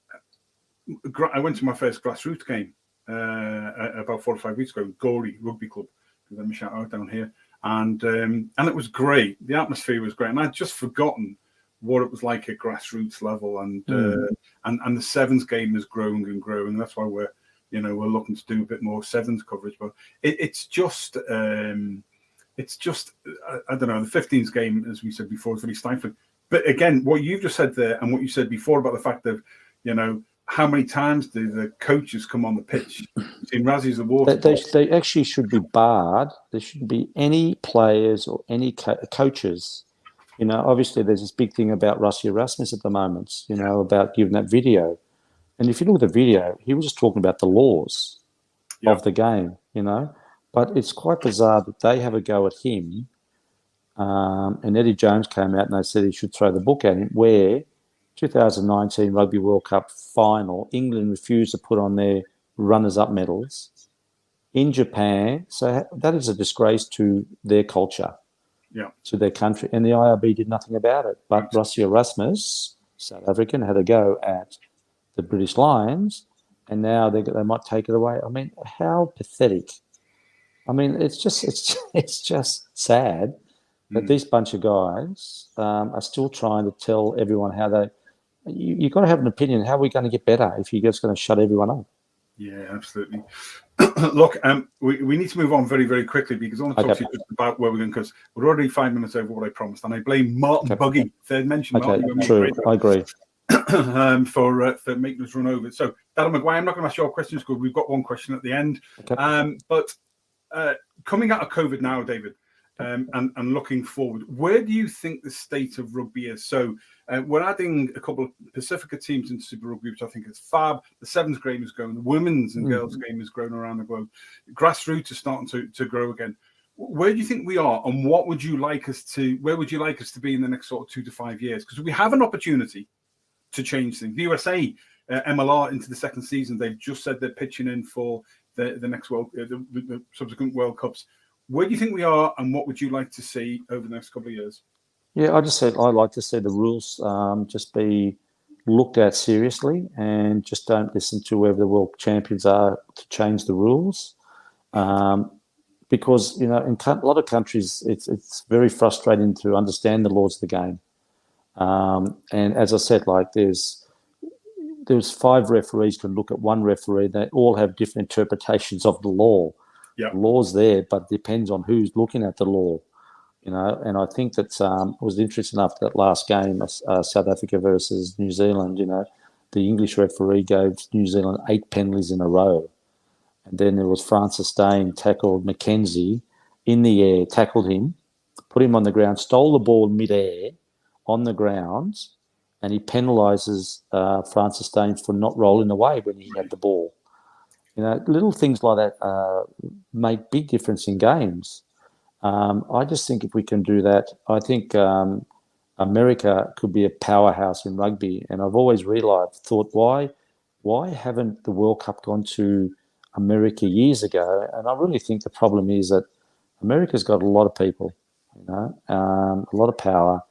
I went to my first grassroots game about 4 or 5 weeks ago, Gory Rugby Club. Let me shout out down here. And it was great. The atmosphere was great. And I'd just forgotten what it was like at grassroots level. And the sevens game is growing and growing. That's why we're looking to do a bit more sevens coverage. But it's just I don't know, the 15s game, as we said before, is really stifling. But again, what you've just said there and what you said before about the fact that, how many times do the coaches come on the pitch? In Razzie's Award, they actually should be barred. There shouldn't be any players or any coaches. Obviously there's this big thing about Rusty Erasmus at the moment, about giving that video. And if you look at the video, he was just talking about the laws of the game, But it's quite bizarre that they have a go at him. And Eddie Jones came out and they said he should throw the book at him, where 2019 Rugby World Cup final, England refused to put on their runners-up medals in Japan. So that is a disgrace to their culture, to their country. And the IRB did nothing about it. But Rusty Erasmus, South African, had a go at the British Lions, and now they might take it away. I mean, how pathetic. I mean, it's just sad that this bunch of guys are still trying to tell everyone how they... You've got to have an opinion. How are we going to get better if you're just going to shut everyone up? Yeah, absolutely. Look, we need to move on very, very quickly because I want to talk to you just about where we're going, because we're already 5 minutes over what I promised, and I blame Martin Buggy. Third mention. Okay, Martin, true. I agree. for making us run over. So, Darren Maguire, I'm not going to ask your questions because we've got one question at the end. Okay. But coming out of COVID now, David, and looking forward, where do you think the state of rugby is? So we're adding a couple of Pacifica teams into Super Rugby, which I think is fab. The sevens game is growing. The women's and girls game is growing around the globe. Grassroots is starting to grow again. Where do you think we are, and what would you like us to? Where would you like us to be in the next sort of 2 to 5 years? Because we have an opportunity to change things. The USA MLR into the second season. They've just said they're pitching in for the next the subsequent World Cups. Where do you think we are, and what would you like to see over the next couple of years? Yeah, I just said I'd like to see the rules just be looked at seriously, and just don't listen to whoever the world champions are to change the rules. Because, in a lot of countries, it's very frustrating to understand the laws of the game. And as I said, like there's 5 referees can look at one referee. They all have different interpretations of the law. Yeah. The law's there, but it depends on who's looking at the law. And I think that it was interesting after that last game, South Africa versus New Zealand. The English referee gave New Zealand 8 penalties in a row. And then there was Francis Dane tackled Mackenzie in the air, tackled him, put him on the ground, stole the ball mid-air on the ground, and he penalises Francis Dane for not rolling away when he had the ball. Little things like that make big difference in games. I just think if we can do that, I think America could be a powerhouse in rugby. And I've always thought, why haven't the World Cup gone to America years ago? And I really think the problem is that America's got a lot of people, a lot of power.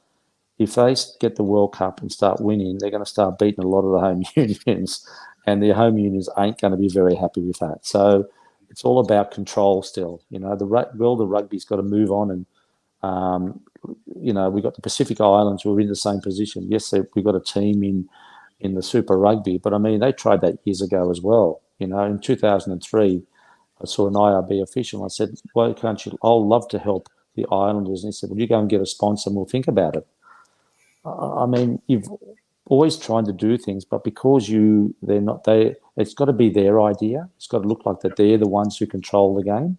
If they get the World Cup and start winning, they're going to start beating a lot of the home unions, and the home unions ain't going to be very happy with that. So it's all about control still. The world of rugby's got to move on, and we've got the Pacific Islands who are in the same position. Yes, we've got a team in the Super Rugby, but I mean they tried that years ago as well. In 2003, I saw an IRB official. I said, "Why can't you? I'll love to help the Islanders." And he said, "Well, you go and get a sponsor, and we'll think about it." I mean, you've always trying to do things, but because it's got to be their idea. It's got to look like that they're the ones who control the game.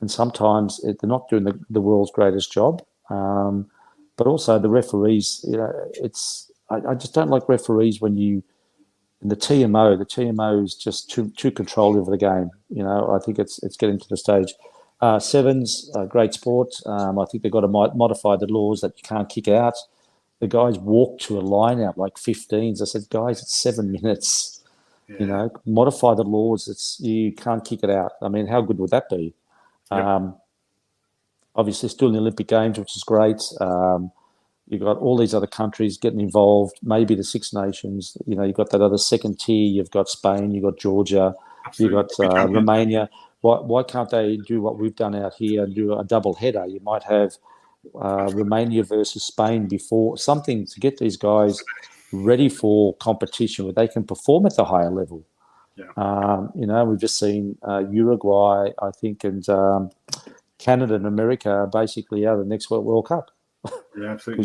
And sometimes they're not doing the world's greatest job. But also the referees, I just don't like referees in the TMO. The TMO is just too control over the game. I think it's getting to the stage. Sevens, great sport. I think they've got to modify the laws that you can't kick out. The guys walk to a line out like 15s. I said, guys, it's 7 minutes. Yeah. Modify the laws. You can't kick it out. I mean, how good would that be? Yep. Obviously, still in the Olympic Games, which is great. You've got all these other countries getting involved. Maybe the Six Nations. You've got that other second tier. You've got Spain. You've got Georgia. Absolutely. You've got Romania. Why can't they do what we've done out here and do a double header? You might have Romania versus Spain before, something to get these guys ready for competition where they can perform at the higher level. Yeah. We've just seen Uruguay, I think, and Canada and America are basically out of the next World Cup. Yeah, absolutely.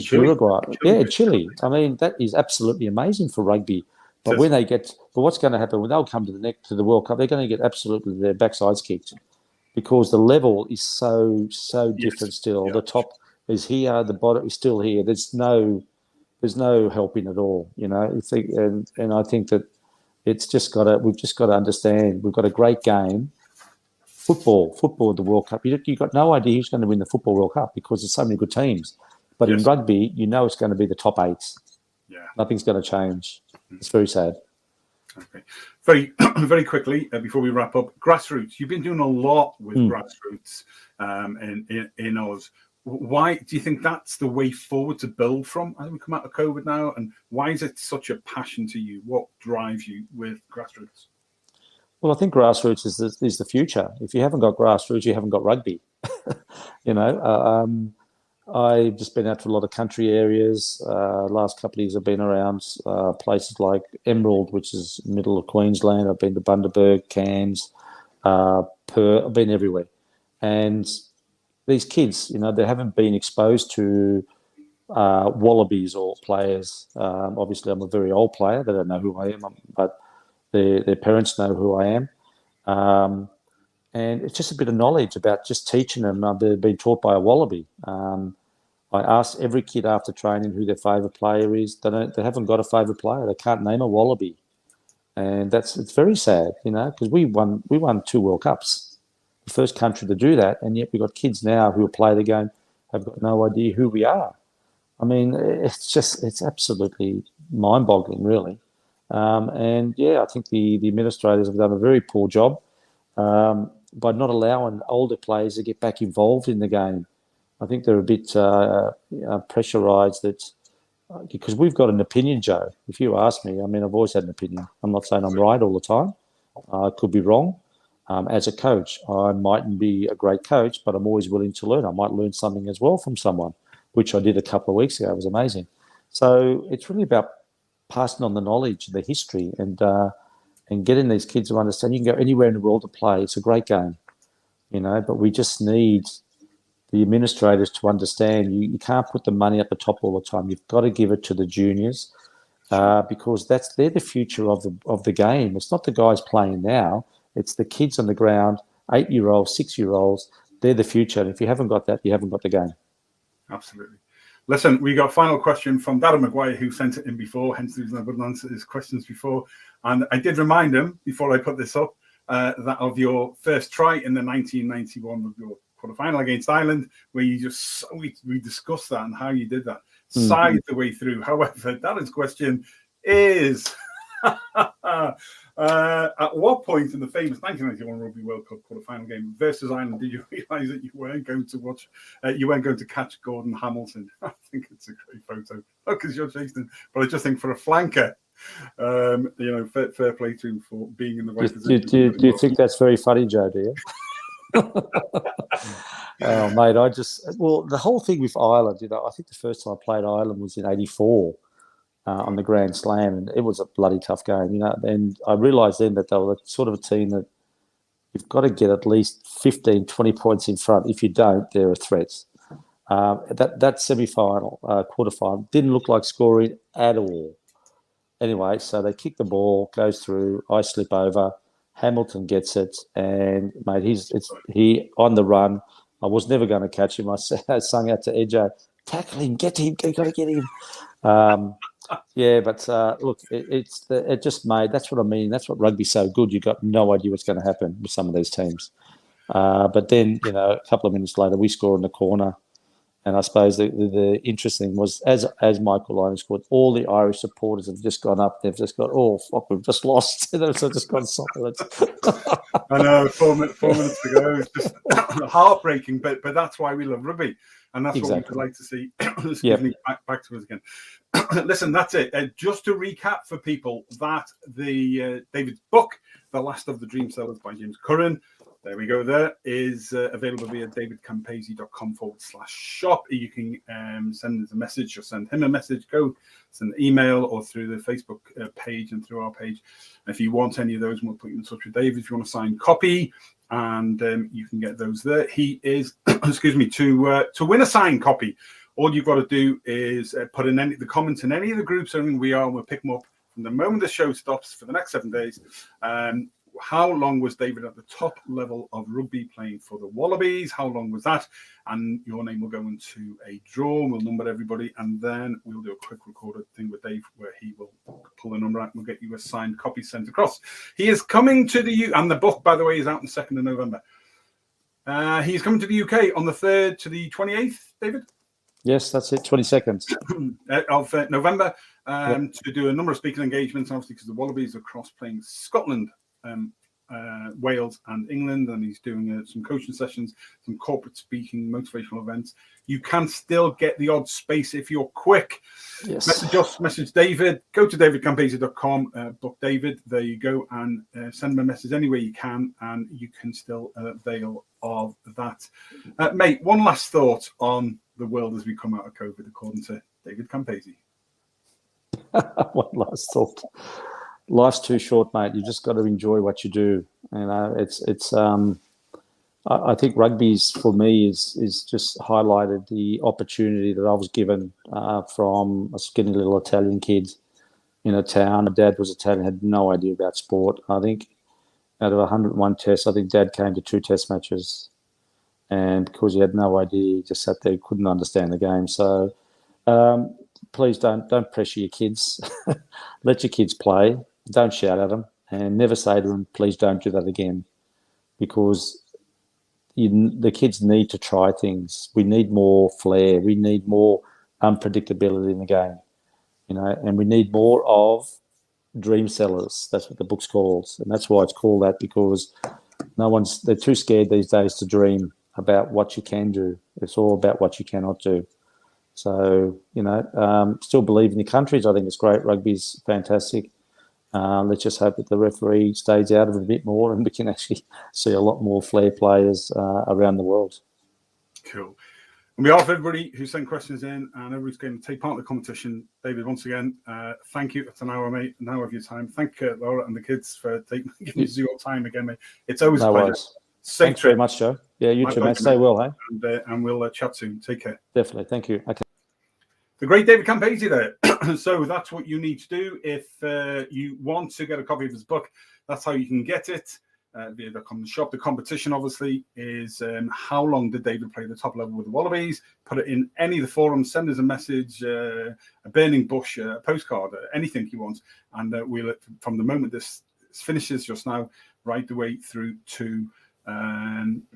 Chile. I mean, that is absolutely amazing for rugby. But what's going to happen when they'll come to the World Cup? They're going to get absolutely their backsides kicked because the level is so different still. Yeah. The top is here, the bottom is still here. There's no helping at all. And I think that we've just got to understand we've got a great game. Football, the World Cup. You've got no idea who's going to win the Football World Cup because there's so many good teams. But in rugby, it's going to be the top 8. Yeah. Nothing's going to change. It's very sad. Okay. Very, very quickly, before we wrap up, grassroots. You've been doing a lot with grassroots in Oz. Why do you think that's the way forward to build from as we come out of COVID now? And why is it such a passion to you? What drives you with grassroots? Well, I think grassroots is the future. If you haven't got grassroots, you haven't got rugby. I've just been out to a lot of country areas. Last couple of years I've been around places like Emerald, which is middle of Queensland. I've been to Bundaberg, Cairns, Perth. I've been everywhere. And these kids, they haven't been exposed to Wallabies or players. Obviously, I'm a very old player. They don't know who I am, but their parents know who I am. And it's just a bit of knowledge about just teaching them. They've been taught by a Wallaby. I ask every kid after training who their favourite player is. They haven't got a favourite player. They can't name a Wallaby, and it's very sad, because we won 2 World Cups, the first country to do that, and yet we've got kids now who play the game have got no idea who we are. I mean, it's absolutely mind-boggling, really. And yeah, I think the administrators have done a very poor job by not allowing older players to get back involved in the game. I think they're a bit pressurised because we've got an opinion, Joe. If you ask me, I mean, I've always had an opinion. I'm not saying I'm right all the time. I could be wrong. As a coach, I mightn't be a great coach, but I'm always willing to learn. I might learn something as well from someone, which I did a couple of weeks ago. It was amazing. So it's really about passing on the knowledge, the history, and getting these kids to understand you can go anywhere in the world to play. It's a great game, but we just need the administrators to understand you can't put the money at the top all the time. You've got to give it to the juniors because they're the future of the game. It's not the guys playing now. It's the kids on the ground, 8-year-olds, 6-year-olds. They're the future. And if you haven't got that, you haven't got the game. Absolutely. Listen, we got a final question from Darren Maguire, who sent it in before, hence the reason I wouldn't answer his questions before. And I did remind him, before I put this up, that of your first try in the 1991 Rugby World quarterfinal against Ireland, where we discussed that and how you did that, side the way through. However, Darren's question is... at what point in the famous 1991 Rugby World Cup quarterfinal game versus Ireland did you realise that you weren't going to catch Gordon Hamilton? I think it's a great photo. Not because you're chasing, but I just think for a flanker, fair play to him for being in the right position. Do you think that's very funny, Joe? Do you? Oh, mate, the whole thing with Ireland, I think the first time I played Ireland was in '84. On the Grand Slam, and it was a bloody tough game, And I realised then that they were the sort of a team that you've got to get at least 15, 20 points in front. If you don't, they're a threat. That semi-final, quarterfinal, didn't look like scoring at all. Anyway, so they kick the ball, goes through, I slip over, Hamilton gets it, and mate, he on the run. I was never going to catch him. I sung out to Ejo, tackle him, get him, you got to get him. Yeah, but look, it just made. That's what I mean. That's what rugby's so good. You got no idea what's going to happen with some of these teams. But then, a couple of minutes later, we score in the corner, and I suppose the interesting was as Michael Lyon scored, all the Irish supporters have just gone up. They've just got, oh fuck, we've just lost. They've just gone silent. I know, 4 minutes ago, it was just heartbreaking. But that's why we love rugby. And that's what we would like to see. Excuse me, back to us again. Listen, that's it. Just to recap for people, that the David's book, The Last of the Dream Sellers by James Curran, there we go, there is available via davidcampese.com/shop. You can send us a message or send him a message, go send an email or through the Facebook page and through our page. If you want any of those, we'll put you in touch with David if you want a signed copy. And you can get those there. He is, excuse me, to win a signed copy. All you've got to do is put in the comments in any of the groups we are, and we'll pick them up from the moment the show stops for the next 7 days. How long was David at the top level of rugby playing for the Wallabies? How long was that? And your name will go into a draw. We'll number everybody, and then we'll do a quick recorded thing with Dave where he will pull the number out and we'll get you a signed copy sent across. He is coming to the and the book, by the way, is out on the 2nd of November. He's coming to the UK on the 3rd to the 28th, David? Yes, that's it, 22nd. Of November to do a number of speaking engagements, obviously, because the Wallabies are cross-playing Scotland, Wales and England, and he's doing some coaching sessions, some corporate speaking, motivational events. You can still get the odd space if you're quick. Yes. Message us, message David, go to davidcampese.com, book David, there you go, and send him a message anywhere you can, and you can still avail of that. Mate, one last thought on the world as we come out of COVID, according to David Campese. One last thought. Life's too short, mate. You just got to enjoy what you do. It's. I I think rugby's for me is just highlighted the opportunity that I was given from a skinny little Italian kid in a town. My dad was Italian, had no idea about sport. I think out of 101 tests, I think Dad came to 2 test matches, and because he had no idea, he just sat there, couldn't understand the game. So please don't pressure your kids. Let your kids play. Don't shout at them, and never say to them, "Please don't do that again," because the kids need to try things. We need more flair. We need more unpredictability in the game, and we need more of dream sellers. That's what the book's called, and that's why it's called that, because they're too scared these days to dream about what you can do. It's all about what you cannot do. So, still believe in your countries. I think it's great. Rugby's fantastic. Let's just hope that the referee stays out of it a bit more and we can actually see a lot more flair players around the world. Cool. On behalf of everybody who sent questions in and everybody's going to take part in the competition, David, once again, thank you. It's an hour, mate, an hour of your time. Thank Laura and the kids for giving us your time again, mate. It's always a pleasure. Thanks very much, Joe. Yeah, you too, mate. Stay well, hey? And we'll chat soon. Take care. Definitely. Thank you. Okay. The great David CAMPESE there. So that's what you need to do if you want to get a copy of his book. That's how you can get it via the shop. The competition, obviously, is how long did David play the top level with the Wallabies? Put it in any of the forums. Send us a message, a burning bush, a postcard, anything you want. And we'll, from the moment this finishes just now, right the way through to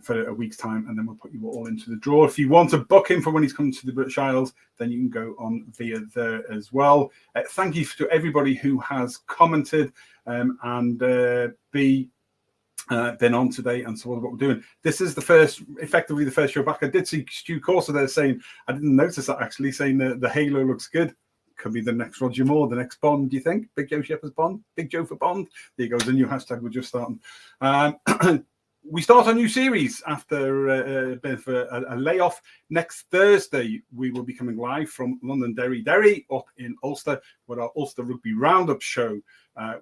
for a week's time, and then we'll put you all into the draw. If you want to book him for when he's coming to the British Isles, then you can go on via there as well. Thank you to everybody who has commented and been on today and so on what we're doing. This is effectively the first show back. I did see Stu Corser there saying, I didn't notice that actually, saying the halo looks good. Could be the next Roger Moore, the next Bond, do you think? Big Joe Shepherd's Bond? Big Joe for Bond? There goes a new hashtag we're just starting. We start a new series after a bit of a layoff. Next Thursday, we will be coming live from Londonderry up in Ulster with our Ulster Rugby Roundup show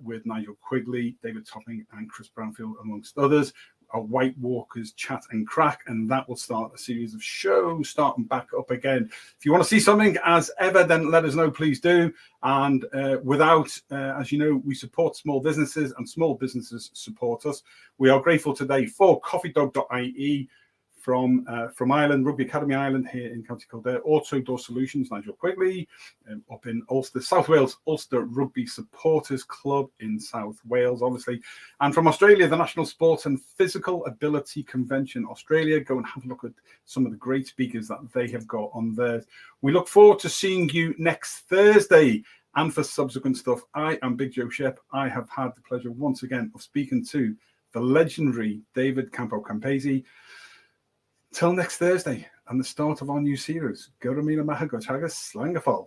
with Nigel Quigley, David Topping and Chris Brownfield, amongst others. Our White Walkers chat and crack, and that will start a series of shows starting back up again. If you want to see something as ever, then let us know, please do. And as you know, we support small businesses and small businesses support us. We are grateful today for CoffeeDog.ie from Ireland, Rugby Academy Ireland here in County Kildare, Auto Door Solutions, Nigel Quigley, up in Ulster, South Wales, Ulster Rugby Supporters Club in South Wales, obviously. And from Australia, the National Sports and Physical Ability Convention Australia. Go and have a look at some of the great speakers that they have got on there. We look forward to seeing you next Thursday. And for subsequent stuff, I am Big Joe Shep. I have had the pleasure once again of speaking to the legendary David Campo CAMPESE. Till next Thursday and the start of our new series. Go to Mina Mahago Chagas Slangafol.